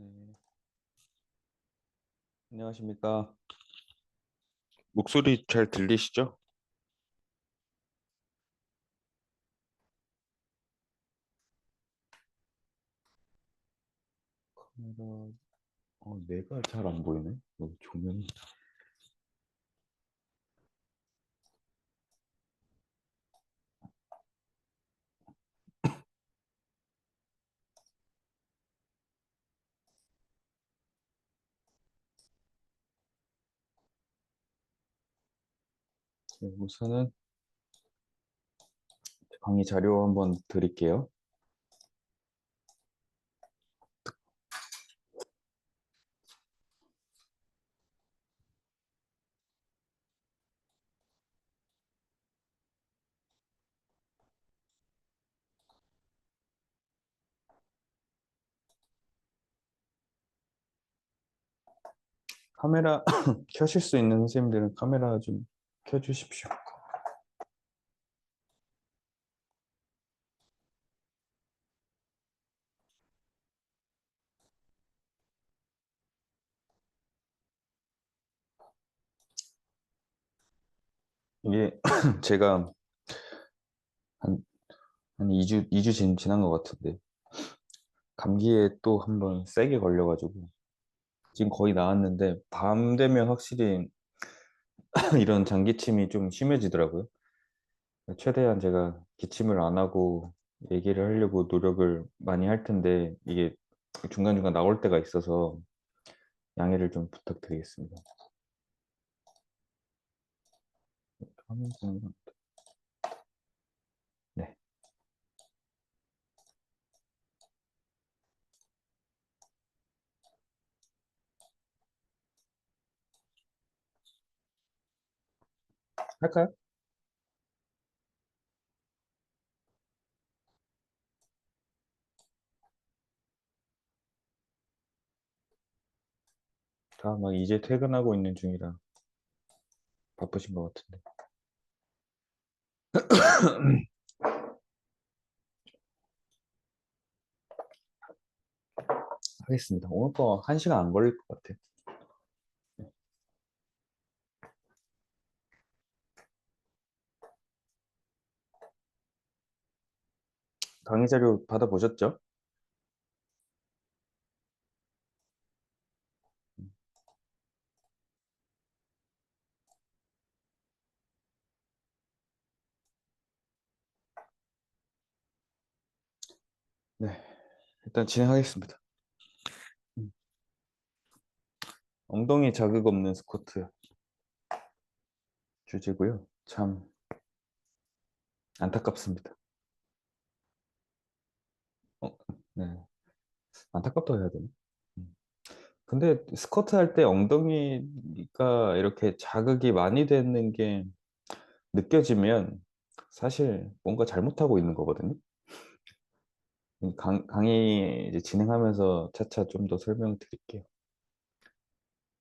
네, 안녕하십니까. 목소리 잘 들리시죠? 카메라, 내가 잘 안 보이네. 여기 조명이. 네, 우선은 강의 자료 한번 드릴게요. 카메라 켜실 수 있는 선생님들은 카메라 좀 켜주십시오. 이게 제가 한, 한 2주 지난 것 같은데, 감기에 또 한번 세게 걸려가지고, 지금 거의 나았는데, 밤 되면 확실히 이런 장기침이 좀 심해지더라고요. 최대한 제가 기침을 안 하고 얘기를 하려고 노력을 많이 할 텐데 이게 중간중간 나올 때가 있어서 양해를 좀 부탁드리겠습니다. 화면상 네, 할까요? 다 막 이제 퇴근하고 있는 중이라 바쁘신 것 같은데. 하겠습니다. 오늘 거 1시간 안 걸릴 것 같아요. 강의 자료 받아보셨죠? 네, 일단 진행하겠습니다. 음, 엉덩이 자극 없는 스쿼트 주제고요. 참 안타깝습니다. 어, 네, 안타깝다고 해야 되나? 음. 근데 스쿼트 할 때 엉덩이가 이렇게 자극이 많이 되는 게 느껴지면 사실 뭔가 잘못하고 있는 거거든요. 강의 이제 진행하면서 차차 좀 더 설명드릴게요.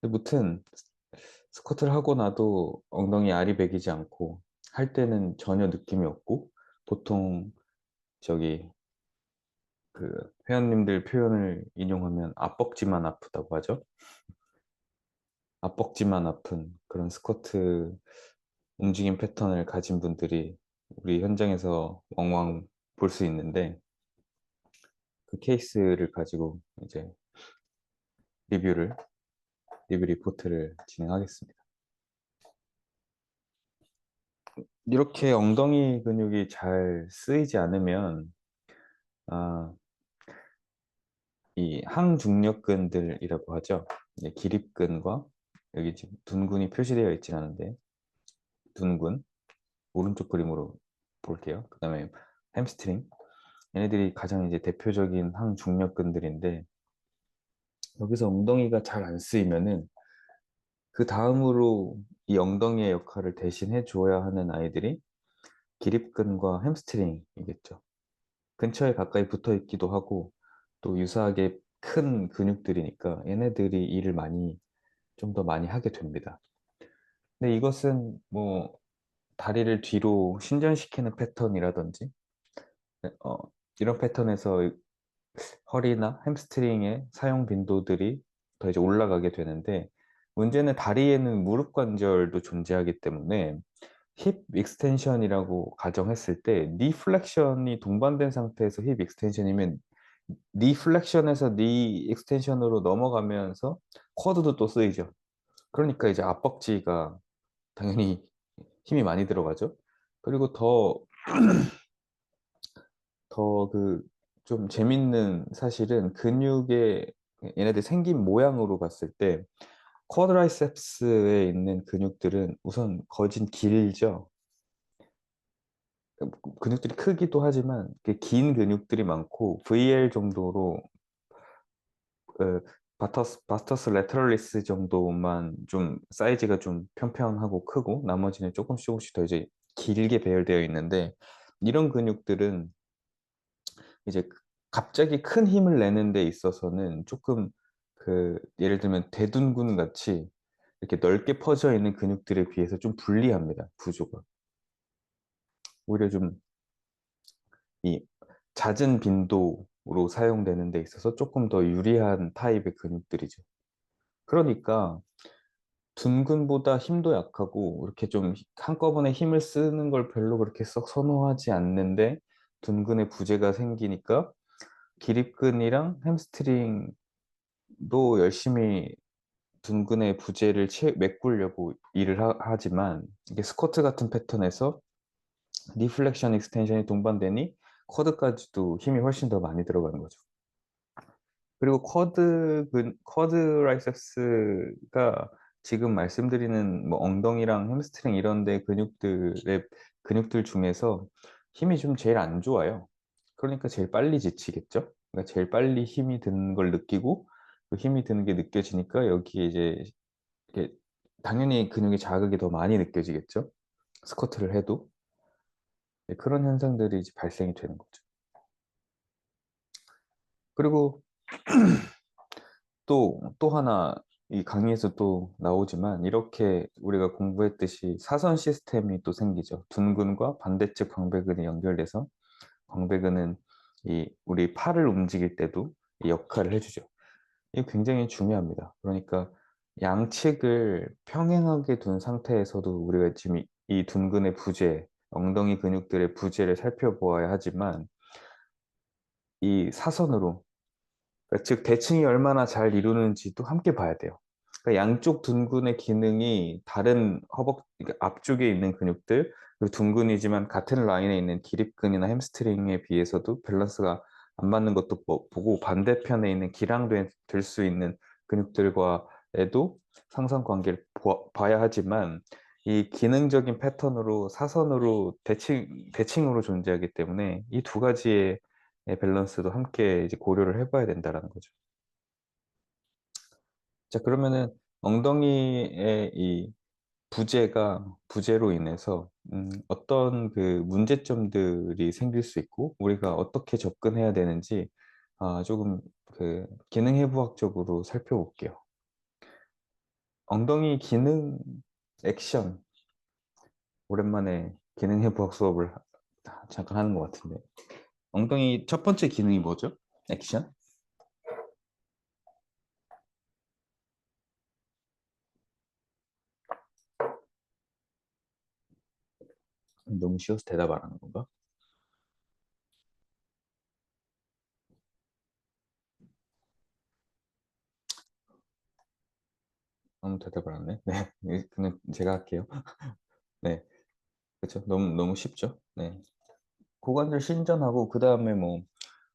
근데 무튼 스쿼트를 하고 나도 엉덩이 알이 배기지 않고 할 때는 전혀 느낌이 없고 보통 저기 그 회원님들 표현을 인용하면 앞벅지만 아프다고 하죠. 앞벅지만 아픈 그런 스쿼트 움직임 패턴을 가진 분들이 우리 현장에서 왕왕 볼 수 있는데 그 케이스를 가지고 이제 리뷰를 리뷰 리포트를 진행하겠습니다. 이렇게 엉덩이 근육이 잘 쓰이지 않으면 아, 이 항중력근들이라고 하죠. 이제 기립근과 여기 지금 둔근이 표시되어 있지 않은데 둔근 오른쪽 그림으로 볼게요. 그다음에 햄스트링 얘네들이 가장 이제 대표적인 항중력근들인데 여기서 엉덩이가 잘 안 쓰이면은 그 다음으로 이 엉덩이의 역할을 대신해 줘야 하는 아이들이 기립근과 햄스트링이겠죠. 근처에 가까이 붙어 있기도 하고 또 유사하게 큰 근육들이니까 얘네들이 일을 많이 좀 더 많이 하게 됩니다. 근데 이것은 뭐 다리를 뒤로 신전시키는 패턴이라든지 어, 이런 패턴에서 허리나 햄스트링의 사용 빈도들이 더 이제 올라가게 되는데 문제는 다리에는 무릎 관절도 존재하기 때문에 힙 익스텐션이라고 가정했을 때 니 플렉션이 동반된 상태에서 힙 익스텐션이면 니 플렉션에서 니 익스텐션으로 넘어가면서 쿼드도 또 쓰이죠. 그러니까 이제 앞벅지가 당연히 힘이 많이 들어가죠. 그리고 더 그 좀 재밌는 사실은 근육의 얘네들 생긴 모양으로 봤을 때 쿼드라이셉스에 있는 근육들은 우선 거진 길죠. 근육들이 크기도 하지만 긴 근육들이 많고 VL 정도로 바스터스 레터럴리스 정도만 좀 사이즈가 좀 평평하고 크고 나머지는 조금씩 더 이제 길게 배열되어 있는데 이런 근육들은 이제 갑자기 큰 힘을 내는 데 있어서는 조금 예를 들면 대둔근 같이 이렇게 넓게 퍼져 있는 근육들에 비해서 좀 불리합니다, 구조가. 오히려 좀 이 잦은 빈도로 사용되는 데 있어서 조금 더 유리한 타입의 근육들이죠. 그러니까 둔근보다 힘도 약하고 이렇게 좀 한꺼번에 힘을 쓰는 걸 별로 그렇게 썩 선호하지 않는데 둔근에 부재가 생기니까 기립근이랑 햄스트링도 열심히 둔근의 부재를 메꾸려고 일을 하지만 이게 스쿼트 같은 패턴에서 리플렉션 익스텐션이 동반되니 쿼드까지도 힘이 훨씬 더 많이 들어가는 거죠. 그리고 쿼드라이셉스가 지금 말씀드리는 뭐 엉덩이랑 햄스트링 이런 데 근육들 중에서 힘이 좀 제일 안 좋아요. 그러니까 제일 빨리 지치겠죠. 그러니까 제일 빨리 힘이 드는 걸 느끼고 그 힘이 드는 게 느껴지니까 여기에 이제 이렇게 당연히 근육의 자극이 더 많이 느껴지겠죠. 스쿼트를 해도. 네, 그런 현상들이 이제 발생이 되는 거죠. 그리고 또 하나 이 강의에서 또 나오지만 이렇게 우리가 공부했듯이 사선 시스템이 또 생기죠. 둔근과 반대측 광배근이 연결돼서 광배근은 이 우리 팔을 움직일 때도 이 역할을 해주죠. 이게 굉장히 중요합니다. 그러니까 양측을 평행하게 둔 상태에서도 우리가 지금 이 둔근의 부재, 엉덩이 근육들의 부재를 살펴보아야 하지만 이 사선으로 그러니까 즉 대칭이 얼마나 잘 이루는지도 함께 봐야 돼요. 그러니까 양쪽 둔근의 기능이 다른 그러니까 앞쪽에 있는 근육들 그리고 둔근이지만 같은 라인에 있는 기립근이나 햄스트링에 비해서도 밸런스가 안 맞는 것도 보고 반대편에 있는 기랑될 수 있는 근육들과에도 상관관계를 봐야 하지만 이 기능적인 패턴으로 사선으로 대칭으로 존재하기 때문에 이 두 가지의 밸런스도 함께 이제 고려를 해봐야 된다라는 거죠. 자, 그러면은 엉덩이의 이 부재로 인해서 어떤 그 문제점들이 생길 수 있고 우리가 어떻게 접근해야 되는지 조금 기능해부학적으로 살펴볼게요. 엉덩이 기능 액션 오랜만에 기능해부학 수업을 잠깐 하는 것 같은데 엉덩이 첫 번째 기능이 뭐죠? 액션? 너무 쉬워서 대답 안 하는 건가? 너무 대답을 안 해? 네, 그냥 제가 할게요. 네, 그렇죠. 너무 쉽죠. 네, 고관절 신전하고 그 다음에 뭐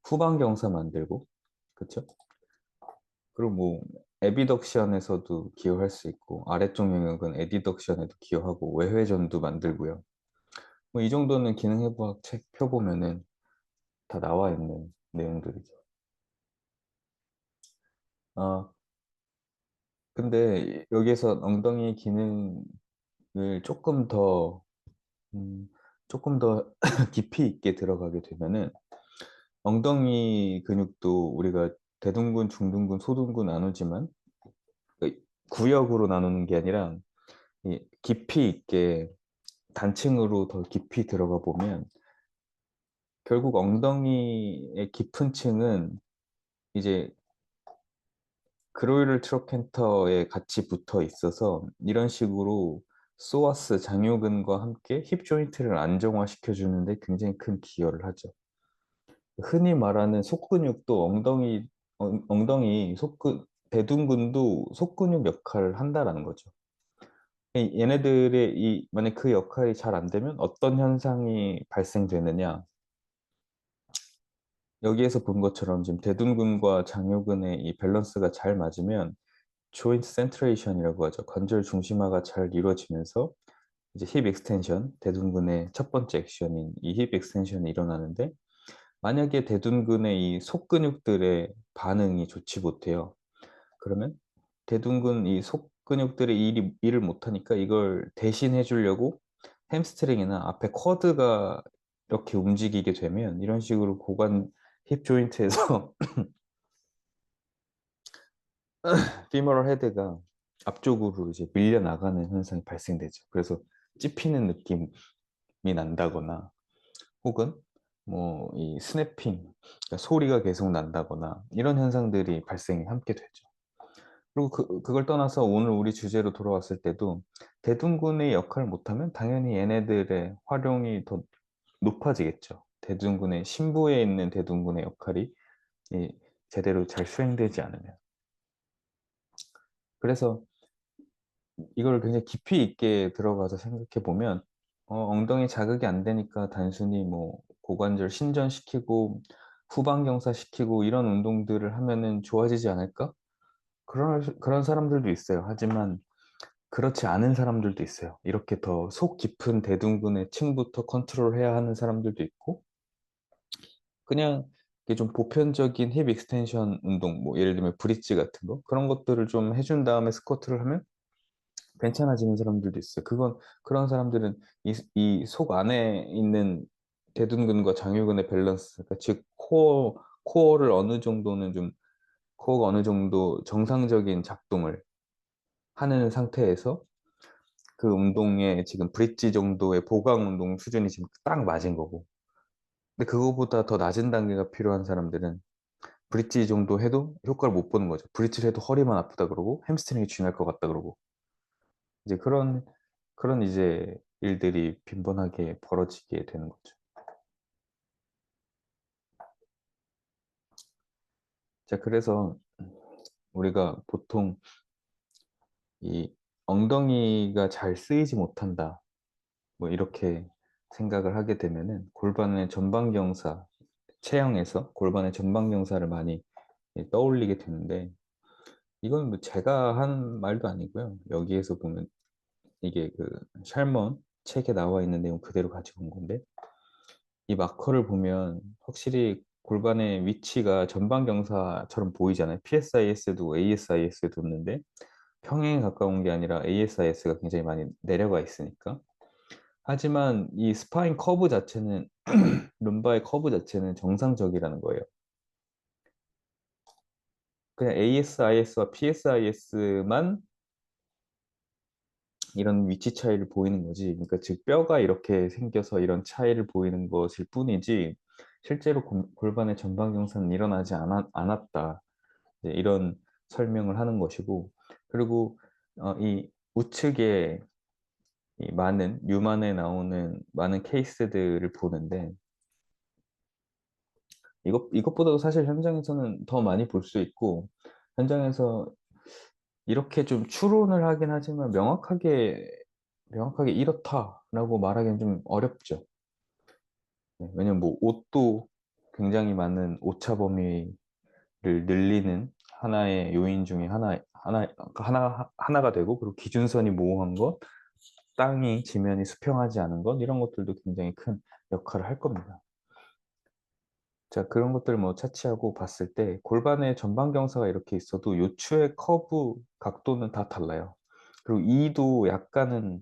후방 경사 만들고, 그렇죠. 그리고 뭐 에비덕션에서도 기여할 수 있고 아래쪽 영역은 에디덕션에도 기여하고 외회전도 만들고요. 뭐 이 정도는 기능해부학 책 펴보면은 다 나와 있는 내용들이죠. 아, 근데 여기에서 엉덩이 기능을 조금 더 음, 조금 더 깊이 있게 들어가게 되면은 엉덩이 근육도 우리가 대둔근, 중둔근, 소둔근 나누지만 그 구역으로 나누는 게 아니라 이 깊이 있게 단층으로 더 깊이 들어가 보면 결국 엉덩이의 깊은 층은 이제 그로이를 트로켄터에 같이 붙어 있어서 이런 식으로 소아스 장요근과 함께 힙 조인트를 안정화시켜 주는데 굉장히 큰 기여를 하죠. 흔히 말하는 속근육도 엉덩이 대둔근도 속근육 역할을 한다라는 거죠. 얘네들의 만약 그 역할이 잘 안 되면 어떤 현상이 발생되느냐? 여기에서 본 것처럼 지금 대둔근과 장요근의 이 밸런스가 잘 맞으면 조인트 센트레이션이라고 하죠. 관절 중심화가 잘 이루어지면서 이제 힙 익스텐션, 대둔근의 첫 번째 액션인 이 힙 익스텐션이 일어나는데 만약에 대둔근의 이 속근육들의 반응이 좋지 못해요. 그러면 대둔근 이 속근육들이 일을 못하니까 이걸 대신해 주려고 햄스트링이나 앞에 쿼드가 이렇게 움직이게 되면 이런 식으로 고관 힙 조인트에서 피머럴 헤드가 앞쪽으로 이제 밀려나가는 현상이 발생되죠. 그래서 찝히는 느낌이 난다거나 혹은 뭐 이 스냅핑, 그러니까 소리가 계속 난다거나 이런 현상들이 발생이 함께 되죠. 그리고 그걸 떠나서 오늘 우리 주제로 돌아왔을 때도 대둔근의 역할을 못하면 당연히 얘네들의 활용이 더 높아지겠죠. 대둔근의 심부에 있는 대둔근의 역할이 이 제대로 잘 수행되지 않으면. 그래서 이걸 굉장히 깊이 있게 들어가서 생각해 보면 엉덩이 자극이 안 되니까 단순히 뭐 고관절 신전시키고 후방경사 시키고 이런 운동들을 하면은 좋아지지 않을까? 그런 사람들도 있어요. 하지만 그렇지 않은 사람들도 있어요. 이렇게 더 속 깊은 대둔근의 층부터 컨트롤해야 하는 사람들도 있고 그냥 이게 좀 보편적인 힙 익스텐션 운동, 뭐 예를 들면 브릿지 같은 거 그런 것들을 좀 해준 다음에 스쿼트를 하면 괜찮아지는 사람들도 있어요. 그런 사람들은 이 속 안에 있는 대둔근과 장요근의 밸런스, 그러니까 즉 코어를 어느 정도는 좀 코어가 어느 정도 정상적인 작동을 하는 상태에서 그 운동에 지금 브릿지 정도의 보강 운동 수준이 지금 딱 맞은 거고. 근데 그거보다 더 낮은 단계가 필요한 사람들은 브릿지 정도 해도 효과를 못 보는 거죠. 브릿지를 해도 허리만 아프다 그러고 햄스트링이 쥐날 것 같다 그러고. 이제 그런 이제 일들이 빈번하게 벌어지게 되는 거죠. 자, 그래서 우리가 보통 이 엉덩이가 잘 쓰이지 못한다. 뭐 이렇게 생각을 하게 되면은 골반의 전방경사, 체형에서 골반의 전방경사를 많이 떠올리게 되는데 이건 뭐 제가 한 말도 아니고요. 여기에서 보면 이게 그 샬먼 책에 나와 있는 내용 그대로 가지고 온 건데 이 마커를 보면 확실히 골반의 위치가 전방경사처럼 보이잖아요. PSIS도 ASIS도 있는데 평행에 가까운 게 아니라 ASIS가 굉장히 많이 내려가 있으니까. 하지만 이 스파인 커브 자체는 룸바의 커브 자체는 정상적이라는 거예요. 그냥 ASIS와 PSIS만 이런 위치 차이를 보이는 거지. 그러니까 즉 뼈가 이렇게 생겨서 이런 차이를 보이는 것일 뿐이지 실제로 골반의 전방 경사는 일어나지 않았다. 이제 이런 설명을 하는 것이고 그리고 이 우측에 이 많은 뉴만에 나오는 많은 케이스들을 보는데 이것보다도 사실 현장에서는 더 많이 볼 수 있고 현장에서 이렇게 좀 추론을 하긴 하지만 명확하게 이렇다라고 말하기는 좀 어렵죠. 네, 왜냐면 뭐 옷도 굉장히 많은 오차 범위를 늘리는 하나의 요인 중에 하나가 되고 그리고 기준선이 모호한 것, 땅이 지면이 수평하지 않은 것 이런 것들도 굉장히 큰 역할을 할 겁니다. 자, 그런 것들 뭐 차치하고 봤을 때 골반의 전방 경사가 이렇게 있어도 요추의 커브 각도는 다 달라요. 그리고 이도 약간은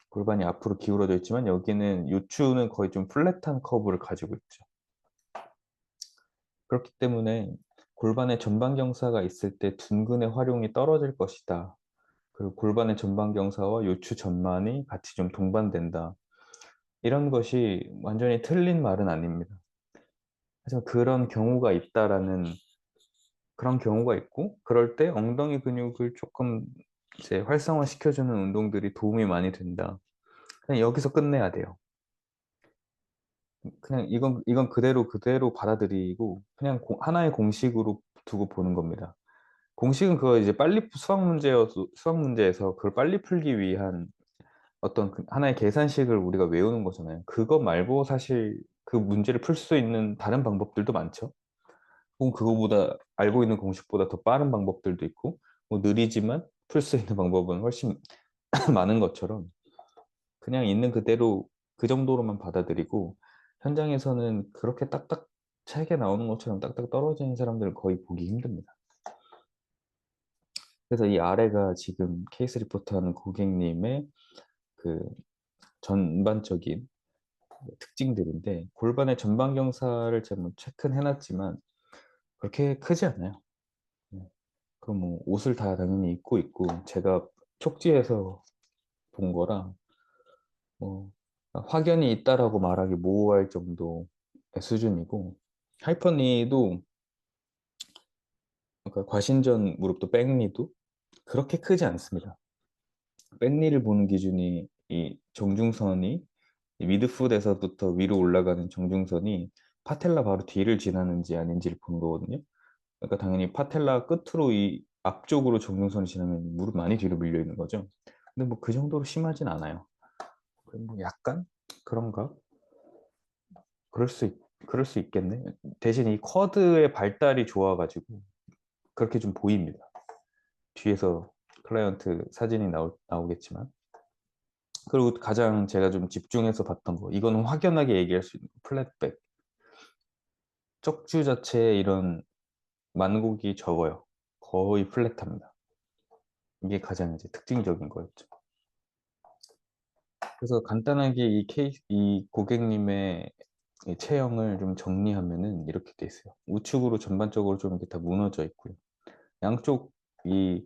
골반이 앞으로 기울어져 있지만 여기는 요추는 거의 좀 플랫한 커브를 가지고 있죠. 그렇기 때문에 골반의 전방 경사가 있을 때 둔근의 활용이 떨어질 것이다. 그리고 골반의 전방 경사와 요추 전만이 같이 좀 동반된다. 이런 것이 완전히 틀린 말은 아닙니다. 하지만 그런 경우가 있다라는 그런 경우가 있고, 그럴 때 엉덩이 근육을 조금 이제 활성화 시켜주는 운동들이 도움이 많이 된다. 그냥 여기서 끝내야 돼요. 그냥 이건 그대로 받아들이고 그냥 하나의 공식으로 두고 보는 겁니다. 공식은 그거 이제 빨리 수학 문제에서 그걸 빨리 풀기 위한 어떤 하나의 계산식을 우리가 외우는 거잖아요. 그거 말고 사실 그 문제를 풀 수 있는 다른 방법들도 많죠. 혹은 그거보다 알고 있는 공식보다 더 빠른 방법들도 있고, 뭐 느리지만 풀 수 있는 방법은 훨씬 많은 것처럼 그냥 있는 그대로 그 정도로만 받아들이고, 현장에서는 그렇게 딱딱 책에 나오는 것처럼 딱딱 떨어지는 사람들을 거의 보기 힘듭니다. 그래서 이 아래가 지금 케이스 리포트 하는 고객님의 그 전반적인 특징들인데, 골반의 전방 경사를 제가 뭐 체크는 해놨지만 그렇게 크지 않아요. 네. 그럼 뭐 옷을 다 당연히 입고 있고, 제가 촉지에서 본 거라 뭐 확연히 있다라고 말하기 모호할 정도의 수준이고, 하이퍼니도 그러니까 과신전 무릎도 백니도 그렇게 크지 않습니다. 백니를 보는 기준이 이 정중선이 이 미드풋에서부터 위로 올라가는 정중선이 파텔라 바로 뒤를 지나는지 아닌지를 보는 거거든요. 그러니까 당연히 파텔라 끝으로 이 앞쪽으로 정중선이 지나면 무릎 많이 뒤로 밀려 있는 거죠. 근데 뭐 그 정도로 심하진 않아요. 뭐 약간 그런가? 그럴 수 있겠네. 대신 이 쿼드의 발달이 좋아가지고 그렇게 좀 보입니다. 뒤에서 클라이언트 사진이 나오겠지만. 그리고 가장 제가 좀 집중해서 봤던 거, 이거는 확연하게 얘기할 수 있는 거, 플랫백. 척추 자체에 이런 만곡이 적어요. 거의 플랫합니다. 이게 가장 이제 특징적인 거였죠. 그래서 간단하게 이 고객님의 이 체형을 좀 정리하면은 이렇게 돼 있어요. 우측으로 전반적으로 좀 이렇게 다 무너져 있고요. 양쪽 이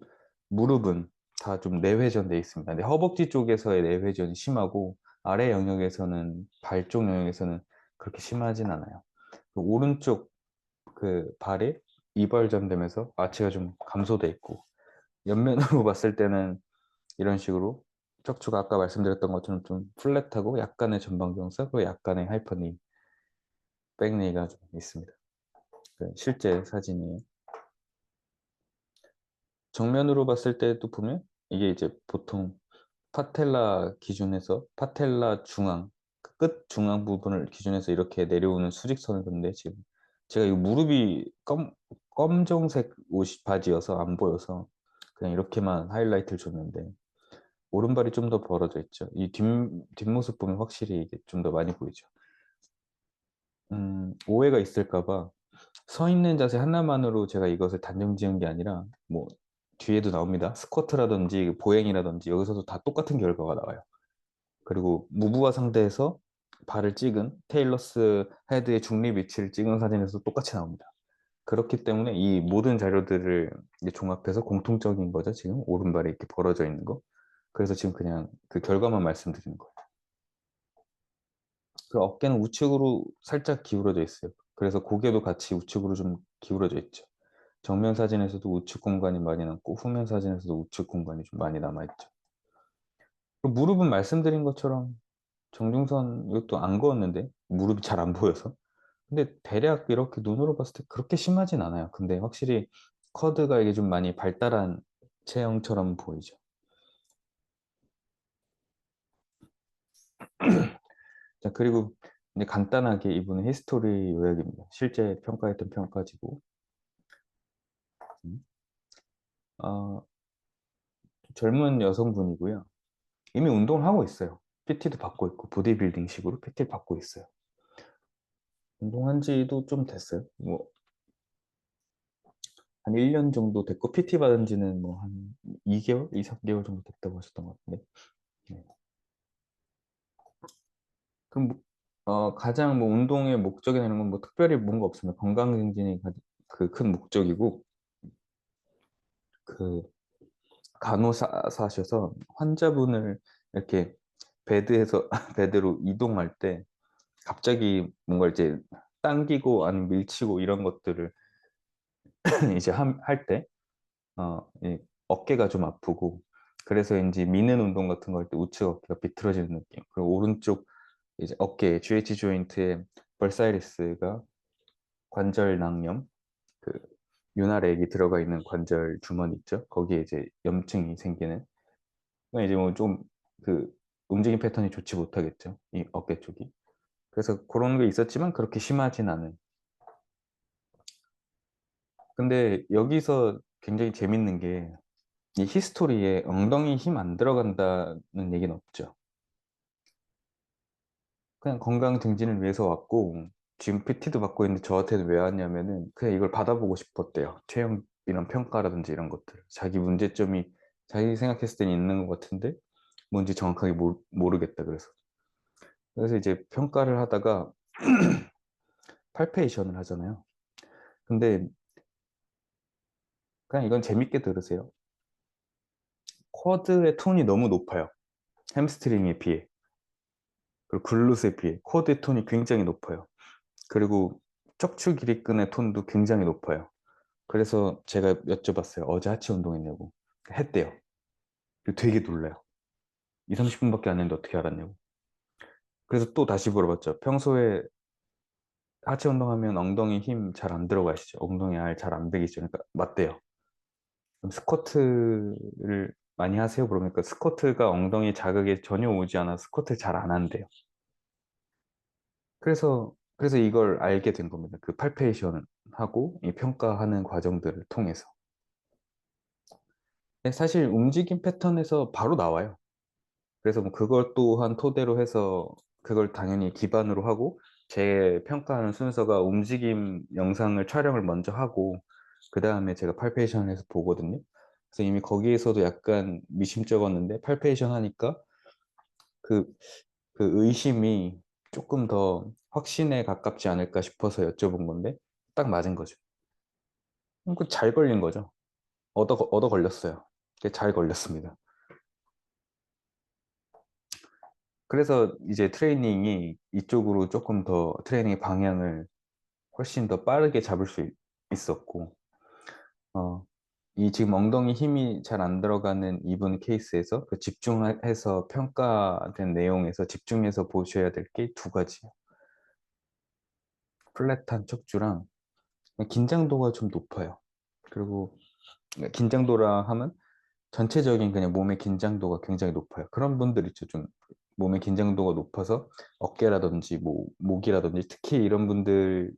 무릎은 다 좀 내회전돼 있습니다. 근데 허벅지 쪽에서의 내회전이 심하고, 아래 영역에서는 발 쪽 영역에서는 그렇게 심하진 않아요. 그 오른쪽 그 발에 이발전 되면서 아치가 좀 감소돼 있고, 옆면으로 봤을 때는 이런 식으로 척추가 아까 말씀드렸던 것처럼 좀 플랫하고 약간의 전방경사, 그리고 약간의 하이퍼니, 백니가 좀 있습니다. 그 실제 사진이에요. 정면으로 봤을 때도 보면 이게 이제 보통 파텔라 기준에서 파텔라 중앙, 끝 중앙 부분을 기준해서 이렇게 내려오는 수직선을 그는데, 지금 제가 이 무릎이 검정색 바지여서 안 보여서 그냥 이렇게만 하이라이트를 줬는데, 오른발이 좀 더 벌어져 있죠. 이 뒷모습 보면 확실히 이게 좀 더 많이 보이죠. 오해가 있을까 봐 서 있는 자세 하나만으로 제가 이것을 단정 지은 게 아니라, 뭐 뒤에도 나옵니다. 스쿼트라든지 보행이라든지 여기서도 다 똑같은 결과가 나와요. 그리고 무브와 상대해서 발을 찍은 테일러스 헤드의 중립 위치를 찍은 사진에서 똑같이 나옵니다. 그렇기 때문에 이 모든 자료들을 이제 종합해서 공통적인 거죠. 지금 오른발이 이렇게 벌어져 있는 거. 그래서 지금 그냥 그 결과만 말씀드리는 거예요. 그 어깨는 우측으로 살짝 기울어져 있어요. 그래서 고개도 같이 우측으로 좀 기울어져 있죠. 정면 사진에서도 우측 공간이 많이 남고, 후면 사진에서도 우측 공간이 좀 많이 남아있죠. 그리고 무릎은 말씀드린 것처럼 정중선 이것도 안 그었는데 무릎이 잘 안 보여서. 근데 대략 이렇게 눈으로 봤을 때 그렇게 심하진 않아요. 근데 확실히 커드가 이게 좀 많이 발달한 체형처럼 보이죠. 자, 그리고 이제 간단하게 이분의 히스토리 요약입니다. 실제 평가했던 평가지고. 음. 어, 젊은 여성분이고요. 이미 운동을 하고 있어요. PT도 받고 있고, 보디빌딩식으로 PT를 받고 있어요. 운동한 지도 좀 됐어요. 뭐, 한 1년 정도 됐고, PT 받은 지는 뭐, 한 2개월? 2, 3개월 정도 됐다고 하셨던 것 같은데. 네. 그럼, 가장 뭐, 운동의 목적이나 이런 건 뭐, 특별히 뭔가 없습니다. 건강증진이 그 큰 목적이고, 그, 간호사셔서 환자분을 이렇게 베드에서, 베드로 이동할 때, 갑자기 뭔가 이제 당기고 아니면 밀치고 이런 것들을 이제 할 때, 이 어깨가 좀 아프고, 그래서 이제 미는 운동 같은 거 할 때 우측 어깨가 비틀어지는 느낌. 그리고 오른쪽 이제 어깨, GH 조인트에 벌사이리스가 관절 낭염, 그 윤활액이 들어가 있는 관절 주머니 있죠? 거기에 이제 염증이 생기는. 그러니까 이제 뭐 좀 그 움직임 패턴이 좋지 못하겠죠. 이 어깨 쪽이. 그래서 그런 게 있었지만 그렇게 심하진 않은. 근데 여기서 굉장히 재밌는 게 이 히스토리에 엉덩이 힘 안 들어간다는 얘기는 없죠. 그냥 건강 증진을 위해서 왔고 지금 PT도 받고 있는데 저한테는 왜 왔냐면은 그냥 이걸 받아보고 싶었대요. 체형 이런 평가라든지 이런 것들. 자기 문제점이 자기 생각했을 때는 있는 것 같은데 뭔지 정확하게 모르겠다 그래서. 그래서 이제 평가를 하다가 팔페이션을 하잖아요. 근데 그냥 이건 재밌게 들으세요. 쿼드의 톤이 너무 높아요. 햄스트링에 비해. 그리고 글루스에 비해. 쿼드의 톤이 굉장히 높아요. 그리고 척추 길이끈의 톤도 굉장히 높아요. 그래서 제가 여쭤봤어요. 어제 하체 운동했냐고. 했대요. 되게 놀라요. 2, 30분밖에 안 했는데 어떻게 알았냐고. 그래서 또 다시 물어봤죠. 평소에 하체 운동하면 엉덩이 힘 잘 안 들어가시죠? 엉덩이 알 잘 안 배기죠? 그러니까 맞대요. 그럼 스쿼트를 많이 하세요? 그러니까 스쿼트가 엉덩이 자극에 전혀 오지 않아서 스쿼트를 잘 안 한대요. 그래서 이걸 알게 된 겁니다. 그 팔페이션을 하고 이 평가하는 과정들을 통해서. 사실 움직임 패턴에서 바로 나와요. 그래서 뭐 그걸 또한 토대로 해서 그걸 당연히 기반으로 하고 제 평가하는 순서가 움직임 영상을 촬영을 먼저 하고 그 다음에 제가 팔페이션을 해서 보거든요. 그래서 이미 거기에서도 약간 미심쩍었는데 팔페이션 하니까 그, 그 의심이 조금 더 확신에 가깝지 않을까 싶어서 여쭤본 건데 딱 맞은 거죠. 잘 걸린 거죠. 얻어 걸렸어요. 잘 걸렸습니다. 그래서 이제 트레이닝이 이쪽으로 조금 더 트레이닝의 방향을 훨씬 더 빠르게 잡을 수 있었고, 어, 이 지금 엉덩이 힘이 잘 안 들어가는 이분 케이스에서 그 집중해서 평가된 내용에서 집중해서 보셔야 될 게 두 가지예요. 플랫한 척추랑 긴장도가 좀 높아요. 그리고 긴장도라 하면 전체적인 그냥 몸의 긴장도가 굉장히 높아요. 그런 분들 있죠. 좀 몸의 긴장도가 높아서 어깨라든지 뭐 목이라든지 특히 이런 분들이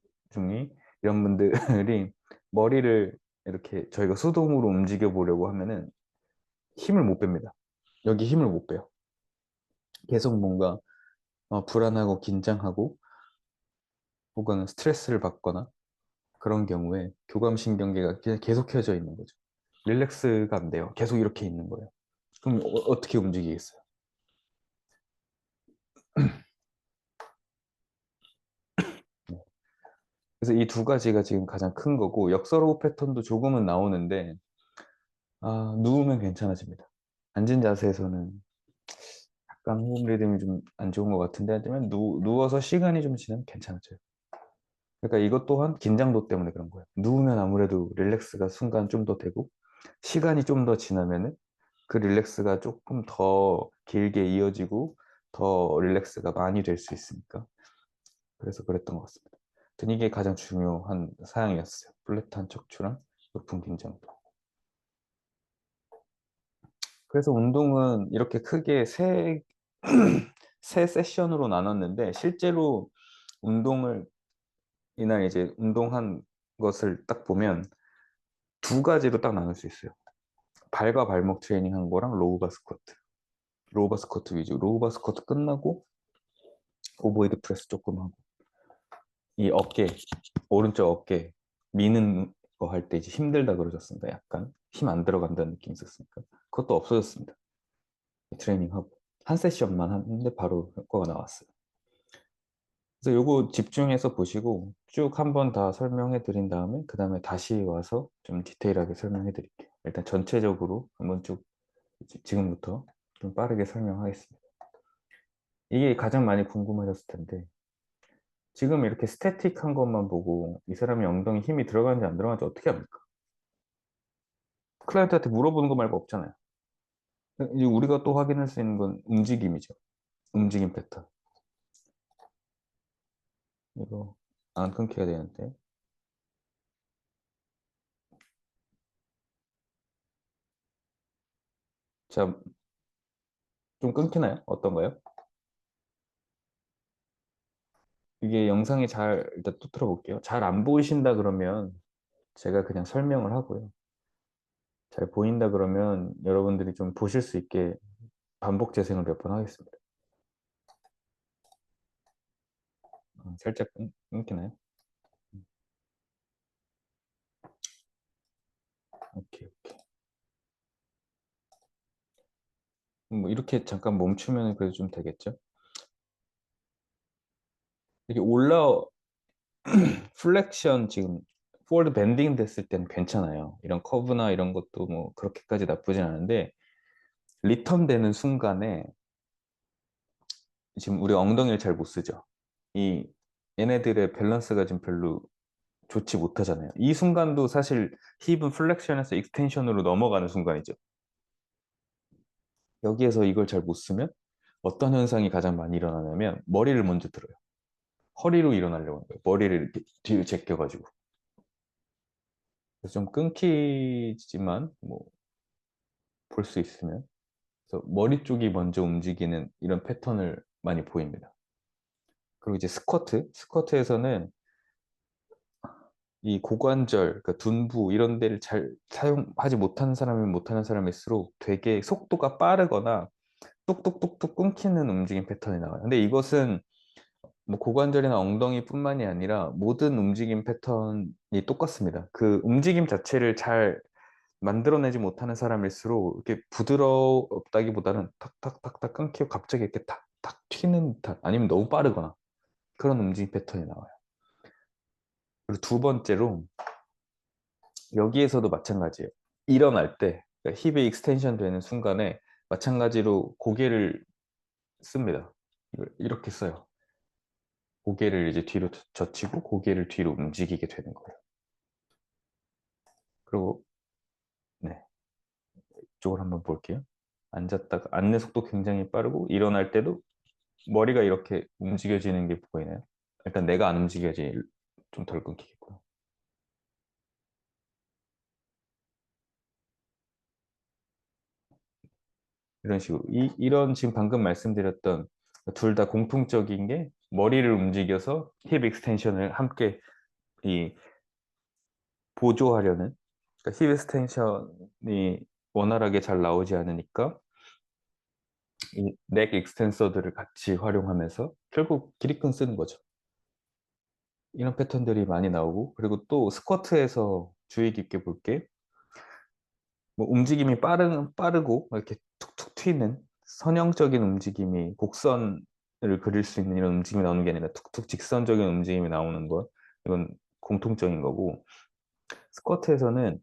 머리를 이렇게 저희가 수동으로 움직여 보려고 하면은 힘을 못 뺍니다. 여기 힘을 못 빼요. 계속 뭔가 불안하고 긴장하고 혹은 스트레스를 받거나 그런 경우에 교감신경계가 그냥 계속 켜져 있는 거죠. 릴렉스가 안 돼요. 계속 이렇게 있는 거예요. 그럼 어떻게 움직이겠어요? 네. 그래서 이 두 가지가 지금 가장 큰 거고 역서로우 패턴도 조금은 나오는데 누우면 괜찮아집니다. 앉은 자세에서는 약간 호흡 리듬이 좀 안 좋은 것 같은데 하지만 누워서 시간이 좀 지나면 괜찮아져요. 그러니까 이것 또한 긴장도 때문에 그런 거예요. 누우면 아무래도 릴렉스가 순간 좀 더 되고 시간이 좀 더 지나면은 그 릴렉스가 조금 더 길게 이어지고 더 릴렉스가 많이 될 수 있으니까 그래서 그랬던 것 같습니다. 하여튼 이게 가장 중요한 사항이었어요. 플랫한 척추랑 높은 긴장도. 그래서 운동은 이렇게 크게 세 세션으로 나눴는데 실제로 운동을 이날 이제 운동한 것을 딱 보면 두 가지로 딱 나눌 수 있어요. 발과 발목 트레이닝 한 거랑 로우바 스쿼트. 로우바 스쿼트 위주. 로우바 스쿼트 끝나고 오버헤드 프레스 조금 하고. 이 어깨, 오른쪽 어깨 미는 거 할 때 이제 힘들다 그러셨습니다. 약간 힘 안 들어간다는 느낌이 있었으니까. 그것도 없어졌습니다. 트레이닝하고. 한 세션만 하는데 바로 효과가 나왔어요. 그래서 요거 집중해서 보시고 쭉 한번 다 설명해 드린 다음에 그 다음에 다시 와서 좀 디테일하게 설명해 드릴게요. 일단 전체적으로 한번 쭉 지금부터 좀 빠르게 설명하겠습니다. 이게 가장 많이 궁금하셨을 텐데 지금 이렇게 스태틱한 것만 보고 이 사람이 엉덩이 힘이 들어가는지 안 들어가는지 어떻게 합니까? 클라이언트한테 물어보는 거 말고 없잖아요. 이제 우리가 또 확인할 수 있는 건 움직임이죠. 움직임 패턴. 이거 안 끊겨야 되는데. 자, 좀 끊기나요? 어떤가요? 이게 영상이 잘, 일단 또 틀어볼게요. 잘 안 보이신다 그러면 제가 그냥 설명을 하고요. 잘 보인다 그러면 여러분들이 좀 보실 수 있게 반복 재생을 몇 번 하겠습니다. 살짝 끊기나요? 오케이, 오케이. 뭐 이렇게 잠깐 멈추면 그래도 좀 되겠죠? 이게 플렉션 지금 포워드 밴딩 됐을 땐 괜찮아요. 이런 커브나 이런 것도 뭐 그렇게까지 나쁘진 않은데 리턴 되는 순간에 지금 우리 엉덩이를 잘 못 쓰죠. 이 얘네들의 밸런스가 지금 별로 좋지 못하잖아요. 이 순간도 사실 힙은 플렉션에서 익스텐션으로 넘어가는 순간이죠. 여기에서 이걸 잘 못 쓰면 어떤 현상이 가장 많이 일어나냐면 머리를 먼저 들어요. 허리로 일어나려고 하는 거예요. 머리를 이렇게 뒤로 제껴가지고. 그래서 좀 끊기지만 뭐 볼 수 있으면. 그래서 머리 쪽이 먼저 움직이는 이런 패턴을 많이 보입니다. 그리고 이제 스쿼트에서는 이 고관절, 그러니까 둔부 이런 데를 잘 사용하지 못하는 사람이면 못하는 사람일수록 되게 속도가 빠르거나 뚝뚝뚝뚝 끊기는 움직임 패턴이 나와요. 근데 이것은 뭐 고관절이나 엉덩이뿐만이 아니라 모든 움직임 패턴이 똑같습니다. 그 움직임 자체를 잘 만들어내지 못하는 사람일수록 이렇게 부드럽다기보다는 탁탁탁탁 끊기고 갑자기 이렇게 탁탁 튀는 듯한 아니면 너무 빠르거나 그런 움직임 패턴이 나와요. 그리고 두 번째로 여기에서도 마찬가지예요. 일어날 때 그러니까 힙이 익스텐션 되는 순간에 마찬가지로 고개를 씁니다. 이걸 이렇게 써요. 고개를 이제 뒤로 젖히고 고개를 뒤로 움직이게 되는 거예요. 그리고 네, 이쪽을 한번 볼게요. 앉았다가 앉는 속도 굉장히 빠르고 일어날 때도 머리가 이렇게 움직여지는 게 보이나요? 일단 내가 안 움직여야지 좀 덜 끊기겠고요. 이런 식으로 이런 지금 방금 말씀드렸던 둘 다 공통적인 게 머리를 움직여서 힙 익스텐션을 함께 이 보조하려는 그러니까 힙 익스텐션이 원활하게 잘 나오지 않으니까 이 넥 익스텐서들을 같이 활용하면서 결국 기립근 쓰는 거죠. 이런 패턴들이 많이 나오고 그리고 또 스쿼트에서 주의 깊게 볼게 뭐 움직임이 빠르고 이렇게 툭툭 튀는 선형적인 움직임이 곡선을 그릴 수 있는 이런 움직임이 나오는 게 아니라 툭툭 직선적인 움직임이 나오는 것 이건 공통적인 거고 스쿼트에서는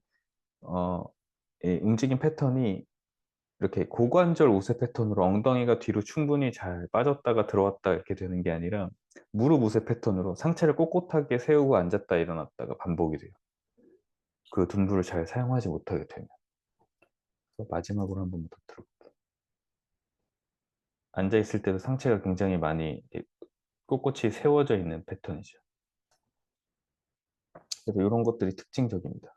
어, 이 움직임 패턴이 이렇게 고관절 우세 패턴으로 엉덩이가 뒤로 충분히 잘 빠졌다가 들어왔다 이렇게 되는 게 아니라 무릎 우세 패턴으로 상체를 꼿꼿하게 세우고 앉았다 일어났다가 반복이 돼요. 그 둔부를 잘 사용하지 못하게 되면. 그래서 마지막으로 한 번 더 들어볼게요. 앉아있을 때도 상체가 굉장히 많이 이렇게 꼿꼿이 세워져 있는 패턴이죠. 그래서 이런 것들이 특징적입니다.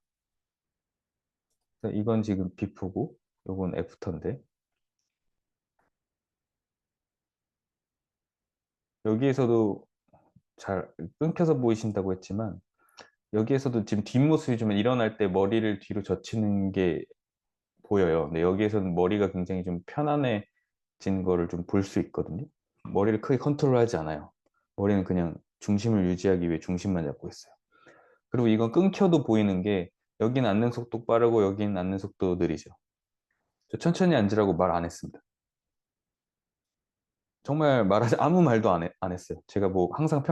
그래서 이건 지금 비포고, 이건 애프터인데, 여기에서도 잘 끊겨서 보이신다고 했지만, 여기에서도 지금 뒷모습이 좀 일어날 때 머리를 뒤로 젖히는 게 보여요. 근데 여기에서는 머리가 굉장히 좀 편안해진 거를 좀 볼 수 있거든요. 머리를 크게 컨트롤하지 않아요. 머리는 그냥 중심을 유지하기 위해 중심만 잡고 있어요. 그리고 이건 끊겨도 보이는 게 여기는 앉는 속도 빠르고 여기는 앉는 속도 느리죠. 저 천천히 앉으라고 말 안 했습니다. 정말 말하지 아무 말도 안 했어요. 제가 뭐 항상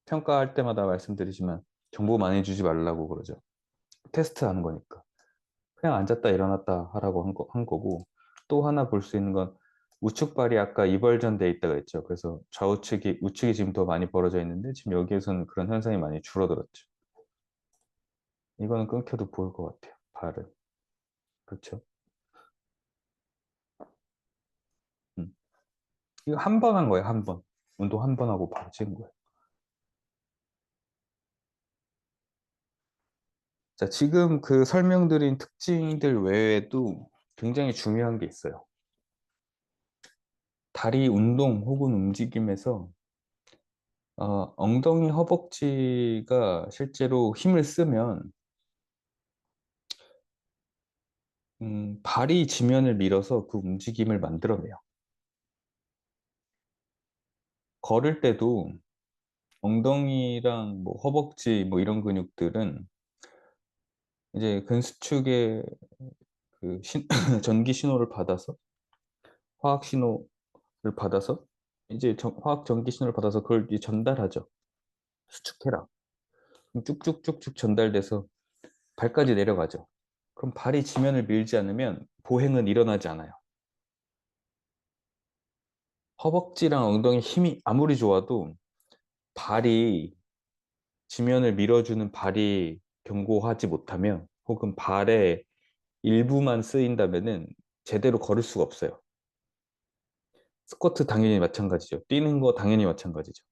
평가할 때마다 말씀드리지만 정보 많이 주지 말라고 그러죠. 테스트하는 거니까. 그냥 앉았다 일어났다 하라고 한 거고 또 하나 볼 수 있는 건 우측발이 아까 이벌전 돼 있다가 있죠. 그래서 우측이 지금 더 많이 벌어져 있는데 지금 여기에서는 그런 현상이 많이 줄어들었죠. 이거는 끊겨도 보일 것 같아요. 발은. 그렇죠. 음. 이거 한 번 한 거예요, 한 번. 운동 한 번 하고 바로 찍은 거예요. 자, 지금 그 설명드린 특징들 외에도 굉장히 중요한 게 있어요. 다리 운동 혹은 움직임에서 엉덩이 허벅지가 실제로 힘을 쓰면 발이 지면을 밀어서 그 움직임을 만들어내요. 걸을 때도 엉덩이랑 뭐 허벅지 뭐 이런 근육들은 이제 근수축의 그 전기 신호를 받아서 화학 신호를 받아서 이제 화학 전기 신호를 받아서 그걸 이제 전달하죠. 수축해라. 그럼 쭉쭉쭉쭉 전달돼서 발까지 내려가죠. 그럼 발이 지면을 밀지 않으면 보행은 일어나지 않아요. 허벅지랑 엉덩이 힘이 아무리 좋아도 발이 지면을 밀어주는 발이 견고하지 못하면 혹은 발의 일부만 쓰인다면은 제대로 걸을 수가 없어요. 스쿼트 당연히 마찬가지죠. 뛰는 거 당연히 마찬가지죠.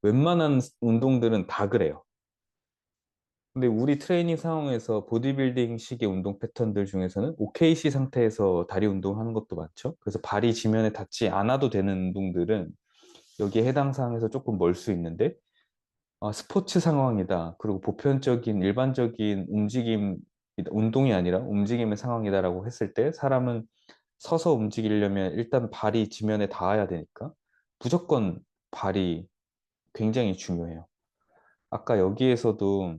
웬만한 운동들은 다 그래요. 근데 우리 트레이닝 상황에서 보디빌딩식의 운동 패턴들 중에서는 OKC 상태에서 다리 운동하는 것도 많죠. 그래서 발이 지면에 닿지 않아도 되는 운동들은 여기에 해당 사항에서 조금 멀 수 있는데 스포츠 상황이다. 그리고 보편적인 일반적인 움직임, 운동이 아니라 움직임의 상황이다라고 했을 때 사람은 서서 움직이려면 일단 발이 지면에 닿아야 되니까 무조건 발이 굉장히 중요해요. 아까 여기에서도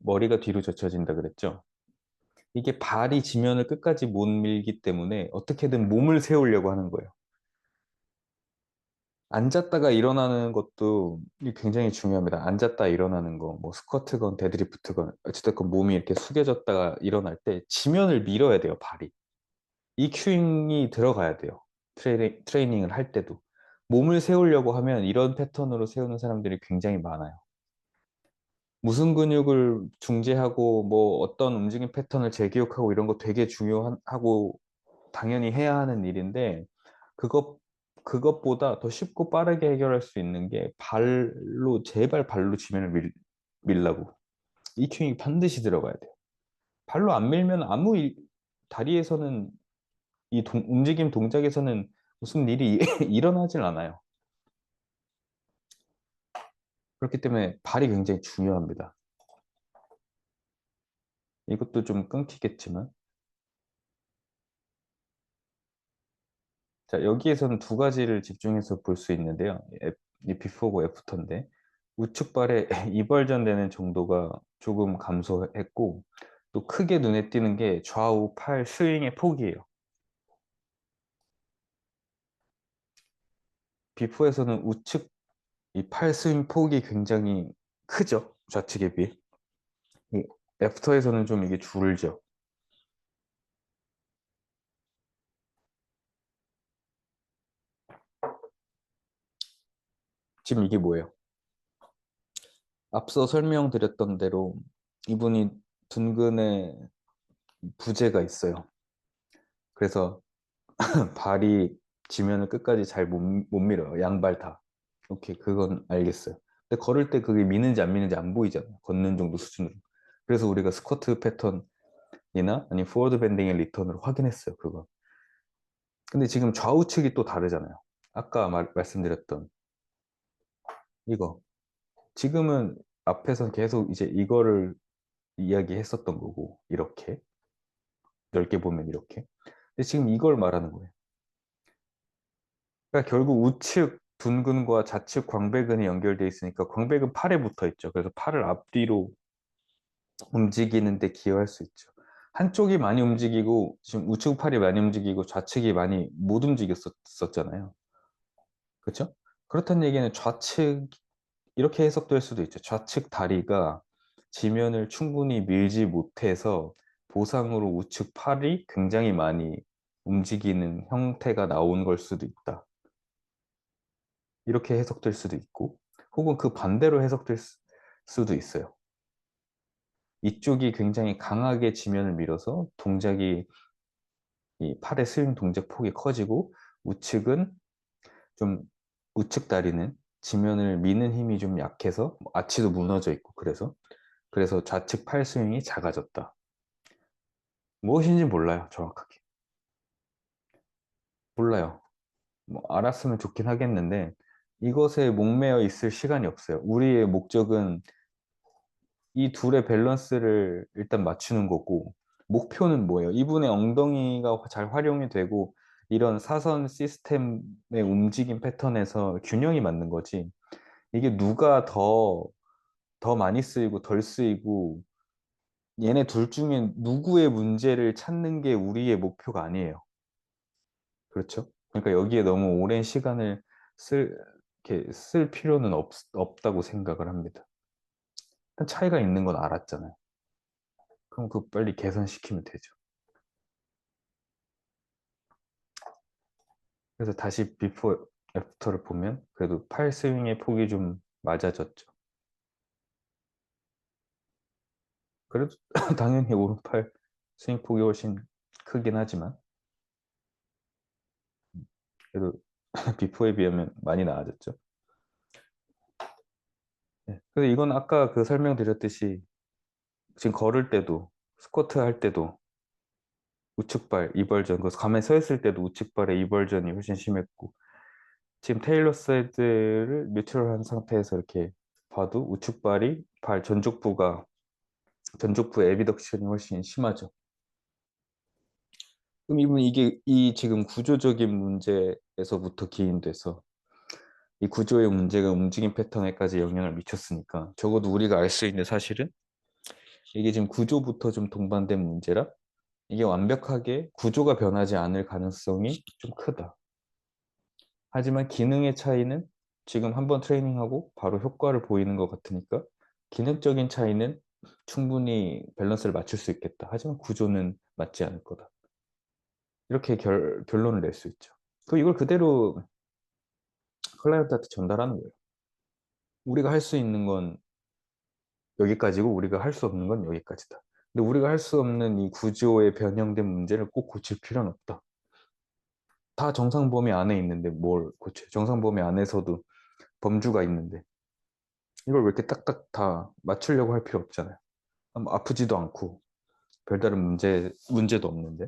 머리가 뒤로 젖혀진다 그랬죠? 이게 발이 지면을 끝까지 못 밀기 때문에 어떻게든 몸을 세우려고 하는 거예요. 앉았다가 일어나는 것도 굉장히 중요합니다. 앉았다 일어나는 거, 뭐 스쿼트건 데드리프트건 어찌됐건 몸이 이렇게 숙여졌다가 일어날 때 지면을 밀어야 돼요, 발이. 이 큐잉이 들어가야 돼요. 트레이닝을 할 때도. 몸을 세우려고 하면 이런 패턴으로 세우는 사람들이 굉장히 많아요. 무슨 근육을 중재하고 뭐 어떤 움직임 패턴을 재기억하고 이런 거 되게 중요하고 당연히 해야 하는 일인데 그것 그것보다 더 쉽고 빠르게 해결할 수 있는 게 발로 제발 발로 지면을 밀라고 이 큐잉이 반드시 들어가야 돼요. 발로 안 밀면 다리에서는 움직임 동작에서는 무슨 일이 일어나질 않아요. 그렇기 때문에 발이 굉장히 중요합니다. 이것도 좀 끊기겠지만 자, 여기에서는 두 가지를 집중해서 볼 수 있는데요. 이 비포고 애프터인데 우측발의 이벌전되는 정도가 조금 감소했고 또 크게 눈에 띄는 게 좌우 팔 스윙의 폭이에요. 비포에서는 우측 이 팔 스윙 폭이 굉장히 크죠. 좌측에 비해. 이 애프터에서는 좀 이게 줄죠. 지금 이게 뭐예요? 앞서 설명드렸던 대로 이분이 둔근에 부재가 있어요. 그래서 발이 지면을 끝까지 잘 못 밀어요. 양발 다. 오케이, 그건 알겠어요. 근데 걸을 때 그게 미는지 안 미는지 안 보이잖아요. 걷는 정도 수준으로. 그래서 우리가 스쿼트 패턴이나 아니면 포워드 밴딩의 리턴으로 확인했어요. 그거. 근데 지금 좌우측이 또 다르잖아요. 아까 말씀드렸던 이거. 지금은 앞에서 계속 이제 이거를 이야기했었던 거고, 이렇게. 넓게 보면 이렇게. 근데 지금 이걸 말하는 거예요. 그러니까 결국 우측 둔근과 좌측 광배근이 연결돼 있으니까 광배근 팔에 붙어 있죠. 그래서 팔을 앞뒤로 움직이는 데 기여할 수 있죠. 한쪽이 많이 움직이고 지금 우측 팔이 많이 움직이고 좌측이 많이 못 움직였었잖아요. 그렇죠? 그렇다는 얘기는 좌측 이렇게 해석될 수도 있죠. 좌측 다리가 지면을 충분히 밀지 못해서 보상으로 우측 팔이 굉장히 많이 움직이는 형태가 나온 걸 수도 있다. 이렇게 해석될 수도 있고, 혹은 그 반대로 해석될 수도 있어요. 이쪽이 굉장히 강하게 지면을 밀어서 동작이 이 팔의 스윙 동작 폭이 커지고 우측은 좀 우측 다리는 지면을 미는 힘이 좀 약해서 뭐 아치도 무너져 있고 그래서 좌측 팔 스윙이 작아졌다. 무엇인지 몰라요, 정확하게. 몰라요. 뭐 알았으면 좋긴 하겠는데 이것에 목매어 있을 시간이 없어요. 우리의 목적은 이 둘의 밸런스를 일단 맞추는 거고 목표는 뭐예요? 이분의 엉덩이가 잘 활용이 되고 이런 사선 시스템의 움직임 패턴에서 균형이 맞는 거지. 이게 누가 더 많이 쓰이고 덜 쓰이고 얘네 둘 중에 누구의 문제를 찾는 게 우리의 목표가 아니에요. 그렇죠? 그러니까 여기에 너무 오랜 시간을 쓸, 이렇게 쓸 필요는 없다고 생각을 합니다. 일단 차이가 있는 건 알았잖아요. 그럼 그 빨리 개선시키면 되죠. 그래서 다시 비포 애프터를 보면 그래도 팔 스윙의 폭이 좀 맞아졌죠. 그래도 당연히 오른팔 스윙 폭이 훨씬 크긴 하지만 그래도 비포에 비하면 많이 나아졌죠. 네. 그래서 이건 아까 그 설명드렸듯이 지금 걸을 때도 스쿼트 할 때도 우측발 이벌전 그 가만히 서 있을 때도 우측발의 이벌전이 훨씬 심했고 지금 테일러 스웨드를 뉴트럴한 상태에서 이렇게 봐도 우측발이 발 전족부 에비덕션이 훨씬 심하죠. 그럼 이분 이게 이 지금 구조적인 문제에서부터 기인돼서 이 구조의 문제가 움직임 패턴에까지 영향을 미쳤으니까 적어도 우리가 알 수 있는 사실은 이게 지금 구조부터 좀 동반된 문제라 이게 완벽하게 구조가 변하지 않을 가능성이 좀 크다. 하지만 기능의 차이는 지금 한번 트레이닝하고 바로 효과를 보이는 것 같으니까 기능적인 차이는 충분히 밸런스를 맞출 수 있겠다. 하지만 구조는 맞지 않을 거다. 이렇게 결론을 낼 수 있죠. 그 이걸 그대로 클라이언트한테 전달하는 거예요. 우리가 할 수 있는 건 여기까지고 우리가 할 수 없는 건 여기까지다. 근데 우리가 할 수 없는 이 구조의 변형된 문제를 꼭 고칠 필요는 없다. 다 정상 범위 안에 있는데 뭘 고쳐요? 정상 범위 안에서도 범주가 있는데 이걸 왜 이렇게 딱딱 다 맞추려고 할 필요 없잖아요. 뭐 아프지도 않고 별다른 문제도 없는데.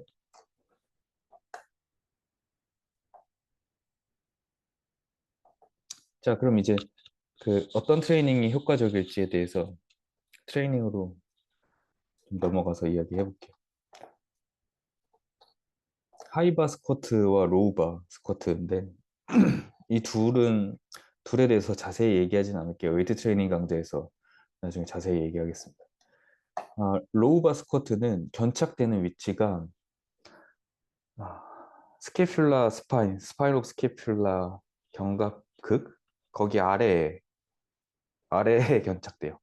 자, 그럼 이제 그 어떤 트레이닝이 효과적일지에 대해서 트레이닝으로 좀 넘어가서 이야기해 볼게요. 하이바 스쿼트와 로우바 스쿼트인데 이 둘에 대해서 자세히 얘기하진 않을게요. 웨이트 트레이닝 강좌에서 나중에 자세히 얘기하겠습니다. 로우바 스쿼트는 견착되는 위치가 아, 스캐퓰라 스파인 오브 스캐퓰라 견갑극 거기 아래에 견착돼요.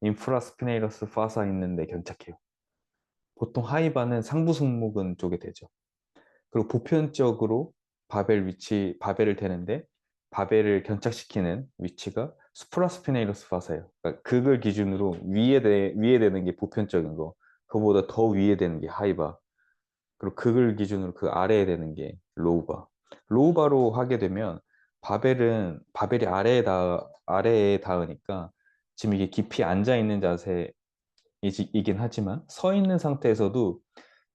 인프라스피네이러스 파사 있는데 견착해요. 보통 하이바는 상부 승모근 쪽에 되죠. 그리고 보편적으로 바벨을 대는데 바벨을 견착시키는 위치가 수프라스피네이러스 파사예요. 그러니까 극을 기준으로 위에 되는 게 보편적인 거, 그거보다 더 위에 되는 게 하이바. 그리고 극을 기준으로 그 아래에 되는 게 로우바. 로우바로 하게 되면 바벨이 아래에 닿으니까 지금 이게 깊이 앉아 있는 자세이긴 하지만 서 있는 상태에서도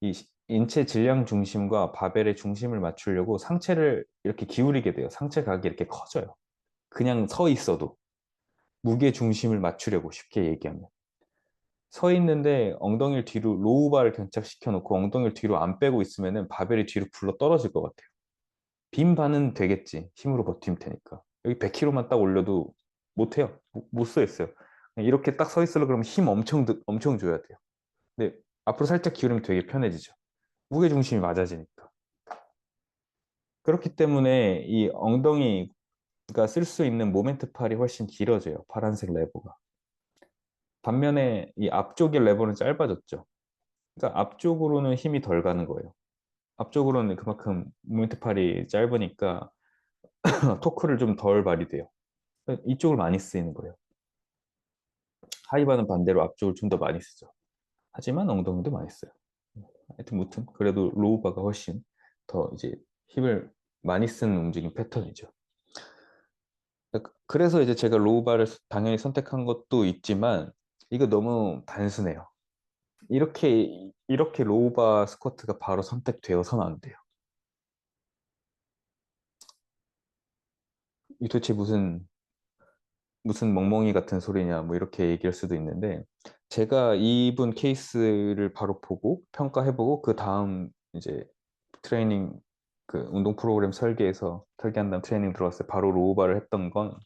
이 인체 질량 중심과 바벨의 중심을 맞추려고 상체를 이렇게 기울이게 돼요. 상체 각이 이렇게 커져요. 그냥 서 있어도 무게 중심을 맞추려고 쉽게 얘기하면. 서 있는데 엉덩이를 뒤로 로우바를 견착시켜 놓고 엉덩이를 뒤로 안 빼고 있으면은 바벨이 뒤로 굴러 떨어질 것 같아요. 빈 반은 되겠지. 힘으로 버티면 되니까. 여기 100kg만 딱 올려도 못 해요. 못 서 있어요. 이렇게 딱 서 있으려 그러면 힘 엄청 줘야 돼요. 근데 앞으로 살짝 기울이면 되게 편해지죠. 무게 중심이 맞아지니까. 그렇기 때문에 이 엉덩이가 쓸 수 있는 모멘트 팔이 훨씬 길어져요. 파란색 레버가. 반면에 이 앞쪽의 레버는 짧아졌죠. 그러니까 앞쪽으로는 힘이 덜 가는 거예요. 앞쪽으로는 그만큼 모멘트 팔이 짧으니까 토크를 좀 덜 발휘돼요. 이쪽을 많이 쓰이는 거예요. 하이바는 반대로 앞쪽을 좀 더 많이 쓰죠. 하지만 엉덩이도 많이 써요. 하여튼 무튼 그래도 로우바가 훨씬 더 이제 힘을 많이 쓰는 움직임 패턴이죠. 그래서 이제 제가 로우바를 당연히 선택한 것도 있지만 이거 너무 단순해요. 이렇게 로우바 스쿼트가 바로 선택되어서는 안 돼요. 이 도대체 무슨 멍멍이 같은 소리냐 뭐 이렇게 얘기할 수도 있는데 제가 이분 케이스를 바로 보고 평가해보고 그 다음 이제 트레이닝 그 운동 프로그램 설계한 다음 트레이닝 들어갔을 때 바로 로우바를 했던 건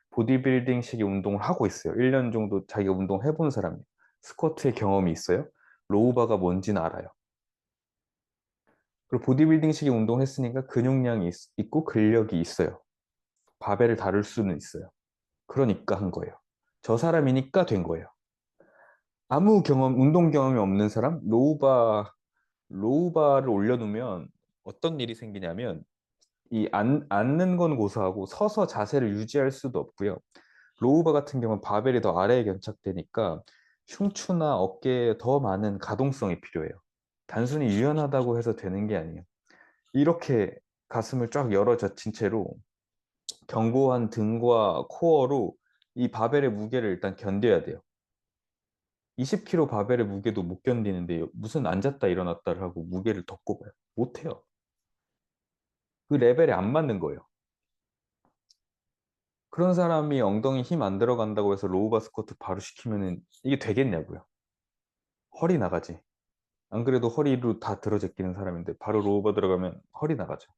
보디빌딩식의 운동을 하고 있어요. 1년 정도 자기가 운동 해본 사람이에요. 스쿼트의 경험이 있어요. 로우바가 뭔지는 알아요. 그리고 보디빌딩식의 운동을 했으니까 근육량이 있고 근력이 있어요. 바벨을 다룰 수는 있어요. 그러니까 한 거예요. 저 사람이니까 된 거예요. 운동 경험이 없는 사람, 로우바를 올려놓으면 어떤 일이 생기냐면, 앉는 건 고사하고 서서 자세를 유지할 수도 없고요. 로우바 같은 경우는 바벨이 더 아래에 견착되니까 흉추나 어깨에 더 많은 가동성이 필요해요. 단순히 유연하다고 해서 되는 게 아니에요. 이렇게 가슴을 쫙 열어 젖힌 채로 견고한 등과 코어로 이 바벨의 무게를 일단 견뎌야 돼요. 20kg 바벨의 무게도 못 견디는데 무슨 앉았다 일어났다를 하고 무게를 더 꼽아요. 못해요. 그 레벨에 안 맞는 거예요. 그런 사람이 엉덩이 힘 안 들어간다고 해서 로우바 스쿼트 바로 시키면은 이게 되겠냐고요. 허리 나가지. 안 그래도 허리로 다 들어제끼는 사람인데 바로 로우바 들어가면 허리 나가죠.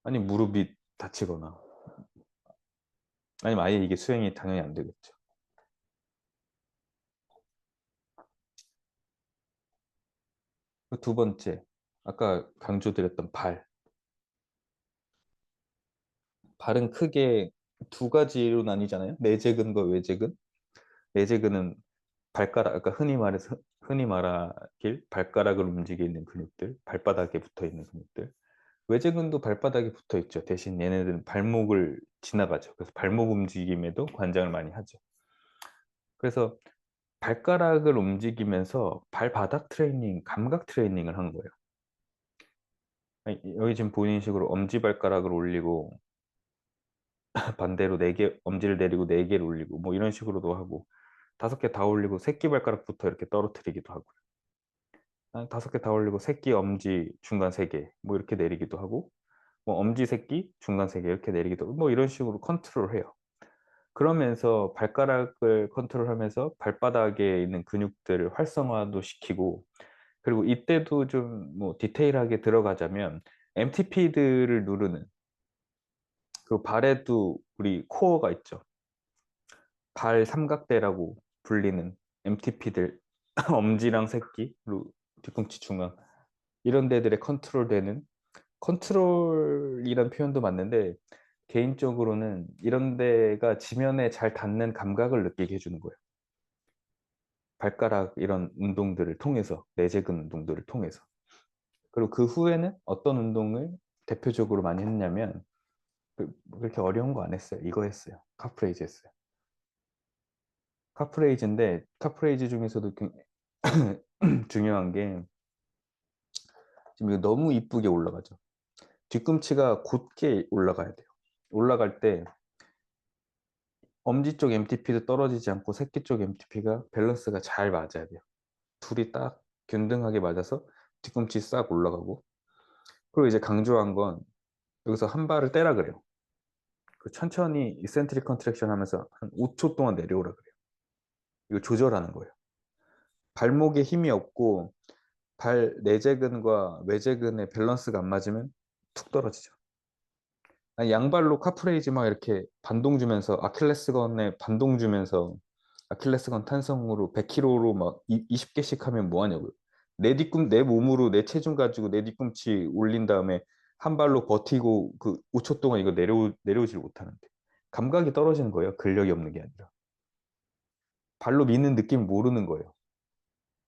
아니 무릎이 다치거나 아니면 아예 이게 수행이 당연히 안 되겠죠. 두 번째, 아까 강조드렸던 발. 발은 크게 두 가지로 나뉘잖아요. 내재근과 외재근. 내재근은 발가락, 아까 흔히 말하길 발가락을 움직이는 근육들, 발바닥에 붙어 있는 근육들. 외재근도 발바닥에 붙어 있죠. 대신 얘네들은 발목을 지나가죠. 그래서 발목 움직임에도 관장을 많이 하죠. 그래서 발가락을 움직이면서 발바닥 트레이닝, 감각 트레이닝을 한 거예요. 아니, 여기 지금 보이는 식으로 엄지발가락을 올리고 반대로 엄지를 내리고 네 개를 올리고 뭐 이런 식으로도 하고 5개 다 올리고 새끼발가락부터 이렇게 떨어뜨리기도 하고요. 5개 다 올리고 새끼, 엄지, 중간 3개 뭐 이렇게 내리기도 하고 뭐 엄지, 새끼, 중간 3개 이렇게 내리기도 하고 뭐 이런 식으로 컨트롤해요. 그러면서 발가락을 컨트롤하면서 발바닥에 있는 근육들을 활성화도 시키고 그리고 이때도 좀 뭐 디테일하게 들어가자면 MTP들을 누르는 그 발에도 우리 코어가 있죠. 발 삼각대라고 불리는 MTP들 엄지랑 새끼 그리고 뒤꿈치 중앙 이런 데들의 컨트롤되는 컨트롤이란 표현도 맞는데 개인적으로는 이런 데가 지면에 잘 닿는 감각을 느끼게 해주는 거예요. 발가락 이런 운동들을 통해서 내재근 운동들을 통해서 그리고 그 후에는 어떤 운동을 대표적으로 많이 했냐면 그렇게 어려운 거 안 했어요. 이거 했어요. 카프레이즈 했어요. 카프레이즈인데 카프레이즈 중에서도 중요한 게 지금 이거 너무 이쁘게 올라가죠. 뒤꿈치가 곧게 올라가야 돼요. 올라갈 때 엄지 쪽 MTP도 떨어지지 않고 새끼 쪽 MTP가 밸런스가 잘 맞아야 돼요. 둘이 딱 균등하게 맞아서 뒤꿈치 싹 올라가고 그리고 이제 강조한 건 여기서 한 발을 떼라 그래요. 그 천천히 이센트릭 컨트랙션 하면서 한 5초 동안 내려오라 그래요. 이거 조절하는 거예요. 발목에 힘이 없고 발 내재근과 외재근의 밸런스가 안 맞으면 툭 떨어지죠. 아니, 양발로 카프레이즈 막 이렇게 반동 주면서 아킬레스건에 반동 주면서 아킬레스건 탄성으로 100kg로 막 20개씩 하면 뭐 하냐고요. 내 몸으로 내 체중 가지고 내 뒤꿈치 올린 다음에 한 발로 버티고 그 5초 동안 이거 내려오질 못하는데. 감각이 떨어지는 거예요. 근력이 없는 게 아니라. 발로 미는 느낌 모르는 거예요.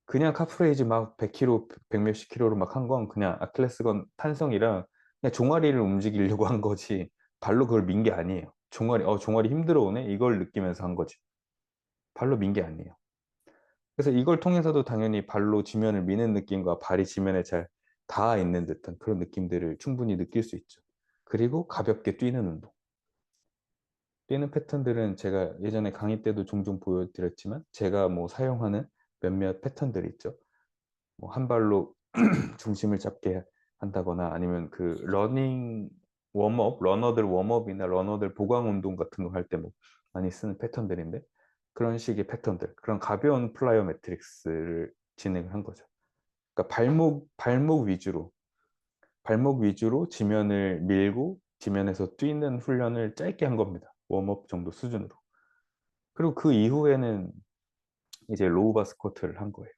그냥 카프레이즈 막 100kg, 100 몇십 킬로로 막 한 건 그냥 아킬레스건 탄성이랑 그냥 종아리를 움직이려고 한 거지 발로 그걸 민 게 아니에요. 종아리 힘들어 오네? 이걸 느끼면서 한 거지. 발로 민 게 아니에요. 그래서 이걸 통해서도 당연히 발로 지면을 미는 느낌과 발이 지면에 잘 닿아 있는 듯한 그런 느낌들을 충분히 느낄 수 있죠. 그리고 가볍게 뛰는 운동. 뛰는 패턴들은 제가 예전에 강의 때도 종종 보여드렸지만 제가 뭐 사용하는 몇몇 패턴들이 있죠. 뭐 한 발로 중심을 잡게 한다거나 아니면 그 러닝 웜업, 러너들 웜업이나 러너들 보강 운동 같은 거 할 때 뭐 많이 쓰는 패턴들인데 그런 식의 패턴들, 그런 가벼운 플라이어 매트릭스를 진행을 한 거죠. 그러니까 발목 위주로 지면을 밀고 지면에서 뛰는 훈련을 짧게 한 겁니다. 웜업 정도 수준으로. 그리고 그 이후에는 이제 로우 바 스쿼트를 한 거예요.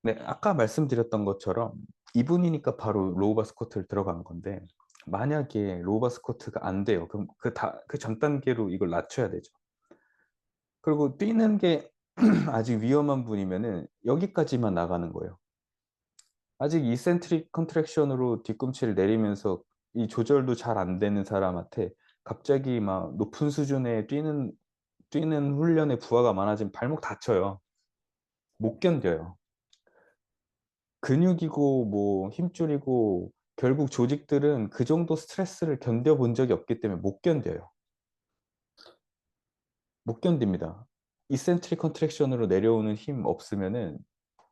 네, 아까 말씀드렸던 것처럼 2분이니까 바로 로우 바 스쿼트를 들어간 건데 만약에 로우 바 스쿼트가 안 돼요. 그럼 그 전 단계로 이걸 낮춰야 되죠. 그리고 뛰는 게 아직 위험한 분이면은 여기까지만 나가는 거예요. 아직 이센트릭 컨트랙션으로 뒤꿈치를 내리면서 이 조절도 잘 안 되는 사람한테 갑자기 막 높은 수준의 뛰는 훈련에 부하가 많아지면 발목 다쳐요. 못 견뎌요. 근육이고 뭐 힘줄이고 결국 조직들은 그 정도 스트레스를 견뎌본 적이 없기 때문에 못 견뎌요. 못 견딥니다. 이센트릭 컨트랙션으로 내려오는 힘 없으면은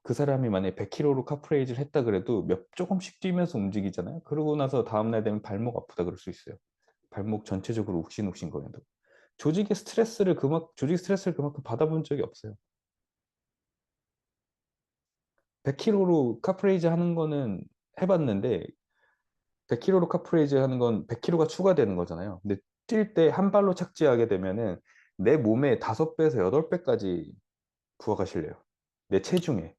그 사람이 만약에 100kg로 카프레이즈를 했다 그래도 조금씩 뛰면서 움직이잖아요. 그러고 나서 다음날 되면 발목 아프다 그럴 수 있어요. 발목 전체적으로 욱신욱신 거린다. 조직 스트레스를 그만큼 받아본 적이 없어요. 100kg로 카프레이즈 하는 거는 해봤는데 100kg로 카프레이즈 하는 건 100kg가 추가되는 거잖아요. 근데 뛸 때 한 발로 착지하게 되면은 내 몸의 5배에서 8배까지 부하가 실려요. 내 체중에.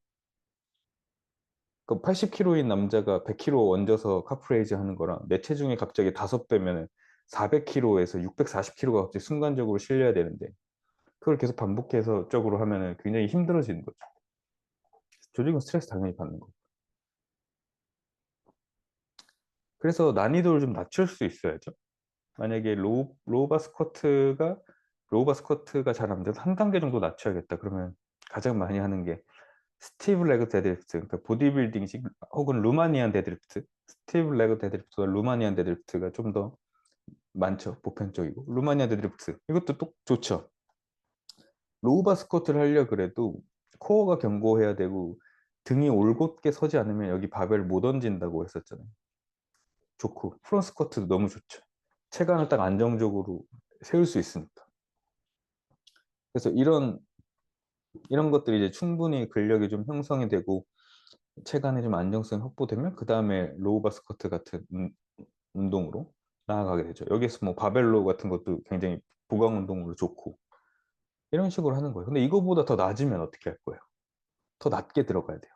그 80kg인 남자가 100kg 얹어서 카프레이즈 하는 거랑 내 체중이 갑자기 5배면은 400kg에서 640kg가 갑자기 순간적으로 실려야 되는데 그걸 계속 반복해서 쪽으로 하면은 굉장히 힘들어지는 거죠. 조직은 스트레스 당연히 받는 거고. 그래서 난이도를 좀 낮출 수 있어야죠. 만약에 로우 바 스쿼트가 잘 안 돼서 한 단계 정도 낮춰야겠다. 그러면 가장 많이 하는 게 스티브 레그 데드리프트, 그러니까 보디빌딩식 혹은 루마니안 데드리프트. 스티브 레그 데드리프트와 루마니안 데드리프트가 좀 더 많죠. 보편적이고. 루마니안 데드리프트. 이것도 또 좋죠. 로우 바 스쿼트를 하려 그래도 코어가 견고해야 되고 등이 올곧게 서지 않으면 여기 바벨 못 얹는다고 했었잖아요. 좋고 프론트 스쿼트도 너무 좋죠. 체간을 딱 안정적으로 세울 수 있으니까. 그래서 이런 것들이 이제 충분히 근력이 좀 형성이 되고 체간에 좀 안정성이 확보되면 그 다음에 로우 바 스쿼트 같은 운동으로 나아가게 되죠. 여기서 뭐 바벨로 같은 것도 굉장히 보강 운동으로 좋고 이런 식으로 하는 거예요. 근데 이거보다 더 낮으면 어떻게 할 거예요? 더 낮게 들어가야 돼요.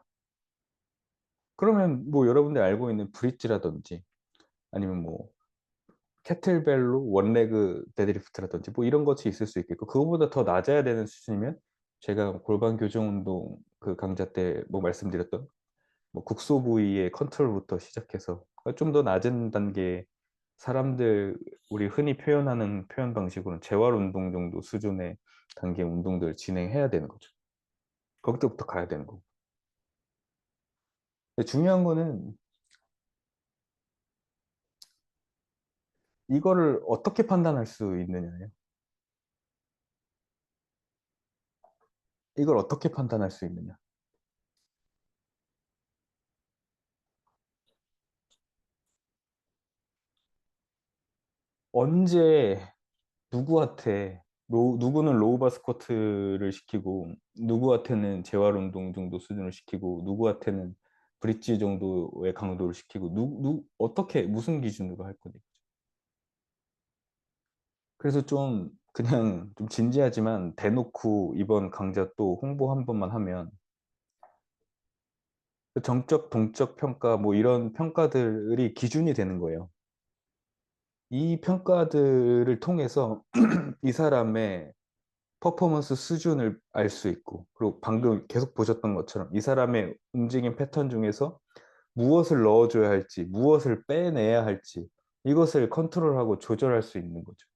그러면 뭐 여러분들 알고 있는 브릿지라든지 아니면 뭐 캐틀벨로 원레그 데드리프트라든지 뭐 이런 것이 있을 수 있겠고 그거보다 더 낮아야 되는 수준이면 제가 골반 교정 운동 그 강좌 때 뭐 말씀드렸던 뭐 국소 부위의 컨트롤부터 시작해서 좀 더 낮은 단계 사람들 우리 흔히 표현하는 표현 방식으로는 재활 운동 정도 수준의 단계 운동들 진행해야 되는 거죠. 거기서부터 가야 되는 거고. 근데 중요한 거는 이거를 어떻게 판단할 수 있느냐예요. 이걸 어떻게 판단할 수 있느냐. 언제 누구는 로우바 스쿼트를 시키고 누구한테는 재활 운동 정도 수준을 시키고 누구한테는 브릿지 정도의 강도를 시키고 어떻게 무슨 기준으로 할 거니? 그래서 좀 그냥 좀 진지하지만 대놓고 이번 강좌 또 홍보 한 번만 하면 그 정적, 동적 평가 뭐 이런 평가들이 기준이 되는 거예요. 이 평가들을 통해서 이 사람의 퍼포먼스 수준을 알 수 있고, 그리고 방금 계속 보셨던 것처럼 이 사람의 움직임 패턴 중에서 무엇을 넣어줘야 할지, 무엇을 빼내야 할지, 이것을 컨트롤하고 조절할 수 있는 거죠.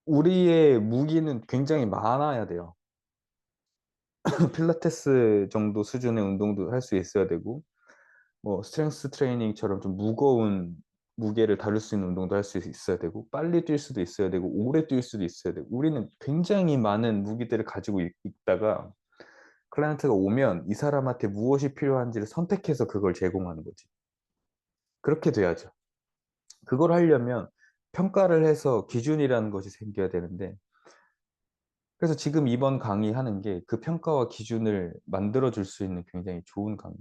우리의 무기는 굉장히 많아야 돼요. 필라테스 정도 수준의 운동도 할 수 있어야 되고, 뭐 스트렝스 트레이닝처럼 좀 무거운 무게를 다룰 수 있는 운동도 할 수 있어야 되고, 빨리 뛸 수도 있어야 되고, 오래 뛸 수도 있어야 되고, 우리는 굉장히 많은 무기들을 가지고 있다가 클라이언트가 오면 이 사람한테 무엇이 필요한지를 선택해서 그걸 제공하는 거지. 그렇게 돼야죠. 그걸 하려면 평가를 해서 기준이라는 것이 생겨야 되는데, 그래서 지금 이번 강의하는 게 그 평가와 기준을 만들어 줄 수 있는 굉장히 좋은 강의.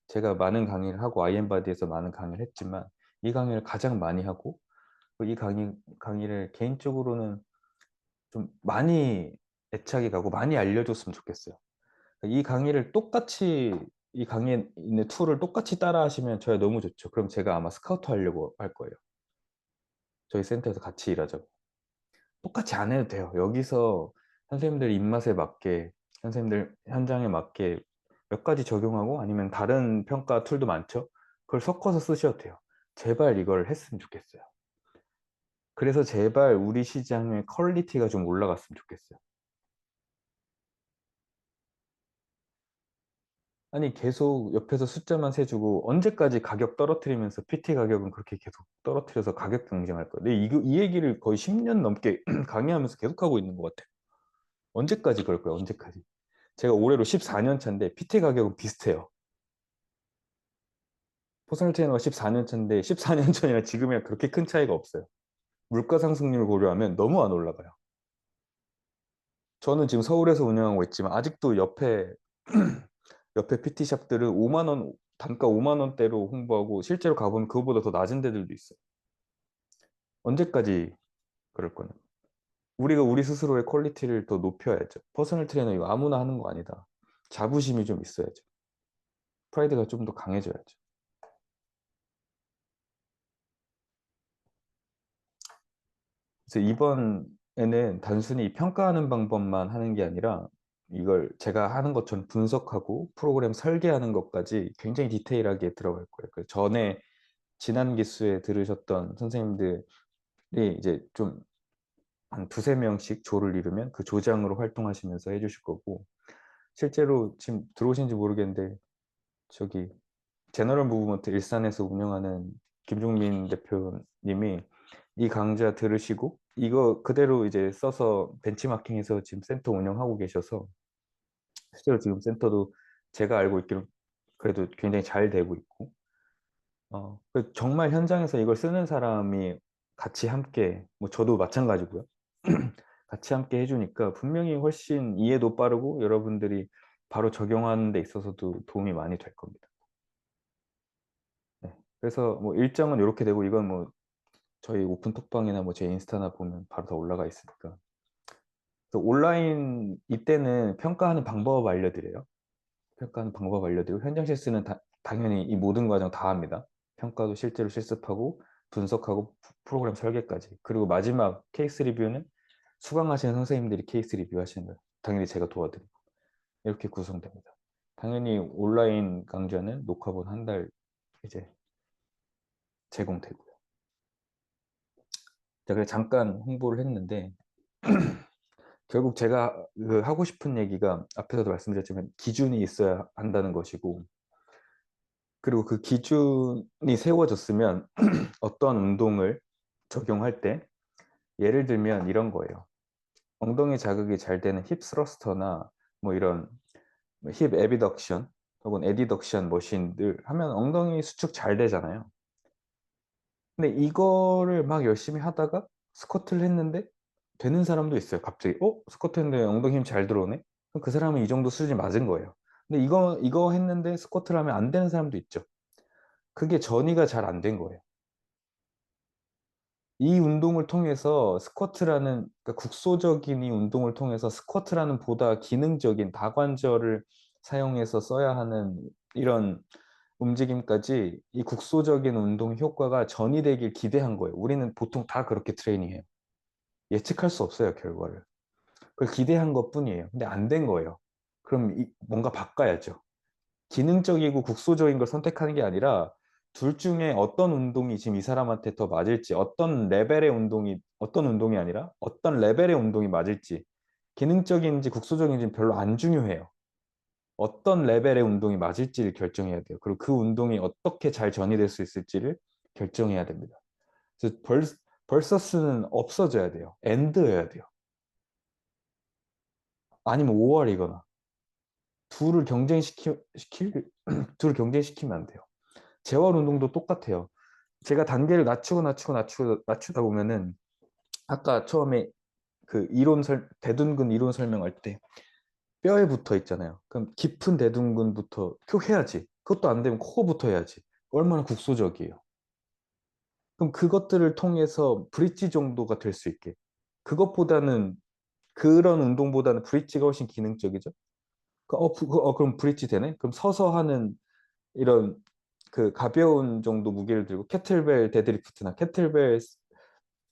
제가 많은 강의를 하고 아이엠바디에서 많은 강의를 했지만 이 강의를 가장 많이 하고, 이 강의를 개인적으로는 좀 많이 애착이 가고 많이 알려줬으면 좋겠어요. 이 강의를 똑같이, 이 강의에 있는 툴을 똑같이 따라 하시면 저야 너무 좋죠. 그럼 제가 아마 스카우트 하려고 할 거예요. 저희 센터에서 같이 일하자고. 똑같이 안 해도 돼요. 여기서 선생님들 입맛에 맞게, 선생님들 현장에 맞게 몇 가지 적용하고, 아니면 다른 평가 툴도 많죠. 그걸 섞어서 쓰셔도 돼요. 제발 이걸 했으면 좋겠어요. 그래서 제발 우리 시장의 퀄리티가 좀 올라갔으면 좋겠어요. 아니, 계속 옆에서 숫자만 세주고 언제까지 가격 떨어뜨리면서 PT 가격은 그렇게 계속 떨어뜨려서 가격 경쟁할 거예요. 근데 이 얘기를 거의 10년 넘게 강의하면서 계속 하고 있는 것 같아요. 언제까지 그럴 거예요? 언제까지? 제가 올해로 14년 차인데 PT 가격은 비슷해요. 퍼스널 트레이너가 14년 차인데 14년 전이랑 지금이랑 그렇게 큰 차이가 없어요. 물가 상승률을 고려하면 너무 안 올라가요. 저는 지금 서울에서 운영하고 있지만 아직도 옆에 PT샵들은 5만 원, 단가 5만 원대로 홍보하고 실제로 가보면 그거보다 더 낮은 데들도 있어요. 언제까지 그럴 거냐. 우리가 우리 스스로의 퀄리티를 더 높여야죠. 퍼스널 트레이너 이거 아무나 하는 거 아니다. 자부심이 좀 있어야죠. 프라이드가 좀 더 강해져야죠. 그래서 이번에는 단순히 평가하는 방법만 하는 게 아니라 이걸 제가 하는 것처럼 분석하고 프로그램 설계하는 것까지 굉장히 디테일하게 들어갈 거예요. 그 전에 지난 기수에 들으셨던 선생님들이 이제 좀 한 두세 명씩 조를 이루면 그 조장으로 활동하시면서 해주실 거고, 실제로 지금 들어오신지 모르겠는데 저기 제너럴 무브먼트 일산에서 운영하는 김종민 대표님이 이 강좌 들으시고 이거 그대로 이제 써서 벤치마킹해서 지금 센터 운영하고 계셔서, 실제로 지금 센터도 제가 알고 있기로 그래도 굉장히 잘 되고 있고, 정말 현장에서 이걸 쓰는 사람이 같이 함께, 뭐 저도 마찬가지고요. 같이 함께 해주니까 분명히 훨씬 이해도 빠르고 여러분들이 바로 적용하는 데 있어서도 도움이 많이 될 겁니다. 네. 그래서 뭐 일정은 이렇게 되고, 이건 뭐 저희 오픈톡방이나 뭐 제 인스타나 보면 바로 다 올라가 있으니까. 그래서 온라인 이때는 평가하는 방법 알려드려요. 평가하는 방법 알려드리고, 현장 실습은 당연히 이 모든 과정 다 합니다. 평가도 실제로 실습하고 분석하고 프로그램 설계까지. 그리고 마지막 케이스 리뷰는 수강하시는 선생님들이 케이스 리뷰 하시는 거예요. 당연히 제가 도와드리고. 이렇게 구성됩니다. 당연히 온라인 강좌는 녹화본 한 달 이제 제공되고요. 제가 잠깐 홍보를 했는데 결국 제가 그 하고 싶은 얘기가 앞에서도 말씀드렸지만 기준이 있어야 한다는 것이고, 그리고 그 기준이 세워졌으면 어떤 운동을 적용할 때, 예를 들면 이런 거예요. 엉덩이 자극이 잘 되는 힙 스러스터나 뭐 이런 힙 에비덕션 혹은 에디덕션 머신들 하면 엉덩이 수축 잘 되잖아요. 근데 이거를 막 열심히 하다가 스쿼트를 했는데 되는 사람도 있어요. 갑자기 스쿼트 했는데 엉덩이 힘 잘 들어오네? 그럼 그 사람은 이 정도 수준이 맞은 거예요. 근데 이거 했는데 스쿼트를 하면 안 되는 사람도 있죠. 그게 전이가 잘 안 된 거예요. 이 운동을 통해서 스쿼트라는, 그러니까 국소적인 이 운동을 통해서 스쿼트라는 보다 기능적인 다관절을 사용해서 써야 하는 이런 움직임까지 이 국소적인 운동 효과가 전이되길 기대한 거예요. 우리는 보통 다 그렇게 트레이닝해요. 예측할 수 없어요, 결과를. 그걸 기대한 것뿐이에요. 근데 안 된 거예요. 그럼 뭔가 바꿔야죠. 기능적이고 국소적인 걸 선택하는 게 아니라 둘 중에 어떤 운동이 지금 이 사람한테 더 맞을지, 어떤 레벨의 운동이 어떤 운동이 아니라 어떤 레벨의 운동이 맞을지, 기능적인지 국소적인지는 별로 안 중요해요. 어떤 레벨의 운동이 맞을지를 결정해야 돼요. 그리고 그 운동이 어떻게 잘 전이될 수 있을지를 결정해야 됩니다. 그래서 벌서스는 없어져야 돼요. 엔드여야 돼요. 아니면 5월이거나 둘을 경쟁시키면 안 돼요. 재활 운동도 똑같아요. 제가 단계를 낮추다 보면은 아까 처음에 그 대둔근 이론 설명할 때 뼈에 붙어 있잖아요. 그럼 깊은 대둔근부터 쭉 해야지. 그것도 안 되면 코어부터 해야지. 얼마나 국소적이에요. 그럼 그것들을 통해서 브릿지 정도가 될 수 있게. 그것보다는 그런 운동보다는 브릿지가 훨씬 기능적이죠. 그럼 브릿지 되네? 그럼 서서 하는 이런 그 가벼운 정도 무게를 들고 캐틀벨 데드리프트나 캐틀벨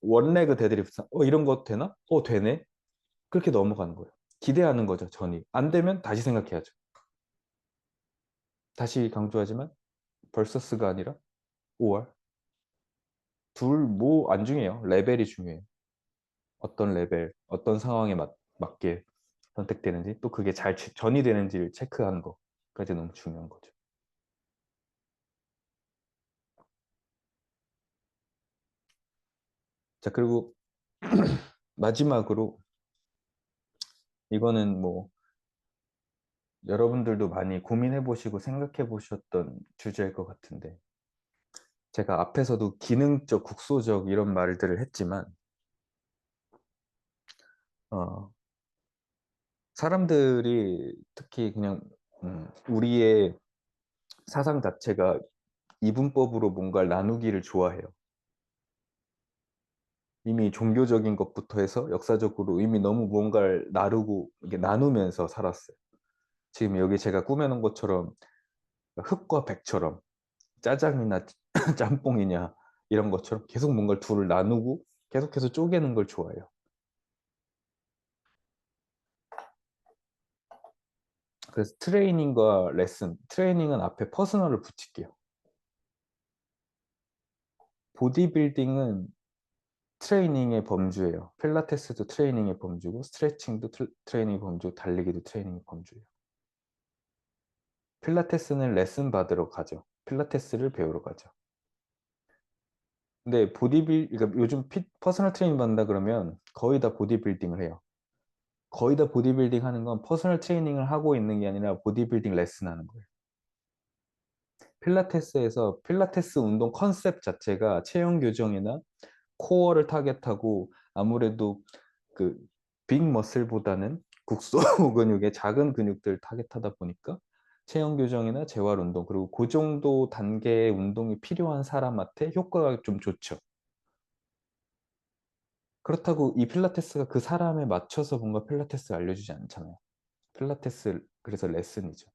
원레그 데드리프트 이런 거 되나? 되네. 그렇게 넘어가는 거예요. 기대하는 거죠, 전이. 안 되면 다시 생각해야죠. 다시 강조하지만 벌서스가 아니라 5월. 둘 뭐 안 중요해요. 레벨이 중요해요. 어떤 레벨, 어떤 상황에 맞게 선택되는지 또 그게 잘 전이 되는지를 체크하는 거까지 너무 중요한 거죠. 자, 그리고 마지막으로 이거는 뭐 여러분들도 많이 고민해 보시고 생각해 보셨던 주제일 것 같은데 제가 앞에서도 기능적, 국소적 이런 말들을 했지만 어, 사람들이 특히 그냥 우리의 사상 자체가 이분법으로 뭔가를 나누기를 좋아해요. 이미 종교적인 것부터 해서 역사적으로 이미 너무 뭔가를 나누고 이게 나누면서 살았어요. 지금 여기 제가 꾸며놓은 것처럼 흑과 백처럼 짜장이나 짬뽕이냐 이런 것처럼 계속 뭔가를 둘을 나누고 계속해서 쪼개는 걸 좋아해요. 그래서 트레이닝과 레슨, 트레이닝은 앞에 퍼스널을 붙일게요. 보디빌딩은 트레이닝의 범주예요. 필라테스도 트레이닝의 범주고 스트레칭도 트레이닝의 범주고 달리기도 트레이닝의 범주예요. 필라테스는 레슨 받으러 가죠. 필라테스를 배우러 가죠. 근데 그러니까 요즘 퍼스널 트레이닝 받는다 그러면 거의 다 보디빌딩을 해요. 거의 다 보디빌딩 하는 건 퍼스널 트레이닝을 하고 있는 게 아니라 보디빌딩 레슨 하는 거예요. 필라테스에서 필라테스 운동 컨셉 자체가 체형 교정이나 코어를 타겟하고 아무래도 그 빅 머슬보다는 국소 근육의 작은 근육들 타겟하다 보니까 체형 교정이나 재활 운동 그리고 그 정도 단계의 운동이 필요한 사람한테 효과가 좀 좋죠. 그렇다고 이 필라테스가 그 사람에 맞춰서 뭔가 필라테스 알려주지 않잖아요. 필라테스 그래서 레슨이죠.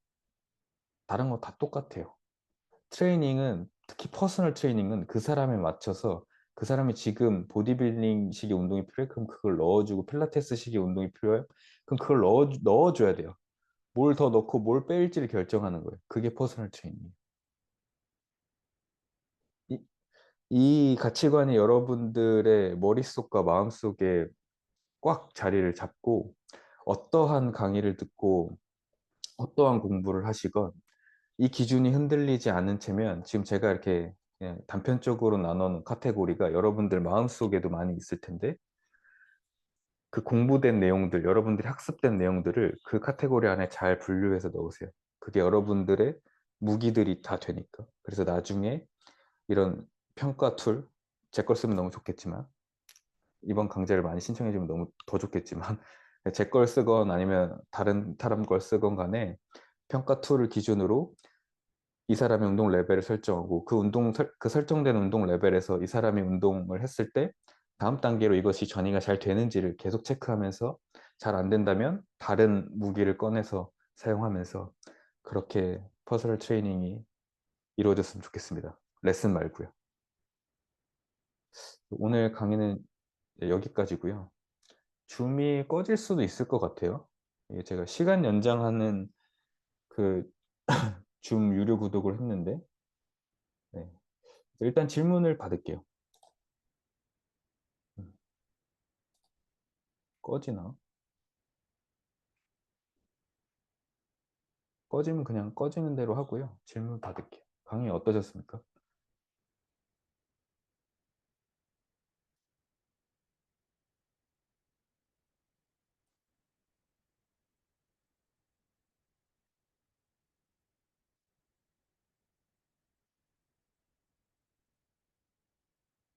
다른 거 다 똑같아요. 트레이닝은 특히 퍼스널 트레이닝은 그 사람에 맞춰서 그 사람이 지금 보디빌딩 식의 운동이 필요해? 그럼 그걸 넣어주고 필라테스 식의 운동이 필요해? 그럼 그걸 넣어줘야 돼요. 뭘 더 넣고 뭘 뺄지를 결정하는 거예요. 그게 퍼스널 트레이닝이에요. 이, 이 가치관이 여러분들의 머릿속과 마음속에 꽉 자리를 잡고 어떠한 강의를 듣고 어떠한 공부를 하시건 이 기준이 흔들리지 않은 채면 지금 제가 이렇게 그냥 단편적으로 나눠놓은 카테고리가 여러분들 마음속에도 많이 있을 텐데 그 공부된 내용들, 여러분들이 학습된 내용들을 그 카테고리 안에 잘 분류해서 넣으세요. 그게 여러분들의 무기들이 다 되니까. 그래서 나중에 이런 평가 툴, 제 걸 쓰면 너무 좋겠지만 이번 강좌를 많이 신청해주면 너무 더 좋겠지만 제 걸 쓰건 아니면 다른 사람 걸 쓰건 간에 평가 툴을 기준으로 이 사람의 운동 레벨을 설정하고 그 설정된 운동 레벨에서 이 사람이 운동을 했을 때 다음 단계로 이것이 전이가 잘 되는지를 계속 체크하면서 잘 안 된다면 다른 무기를 꺼내서 사용하면서 그렇게 퍼스널 트레이닝이 이루어졌으면 좋겠습니다. 레슨 말고요. 오늘 강의는 여기까지고요. 줌이 꺼질 수도 있을 것 같아요. 이게 제가 시간 연장하는 그 줌 유료 구독을 했는데 네. 일단 질문을 받을게요. 음. 꺼지나? 꺼지면 그냥 꺼지는 대로 하고요. 질문 받을게요. 강의 어떠셨습니까?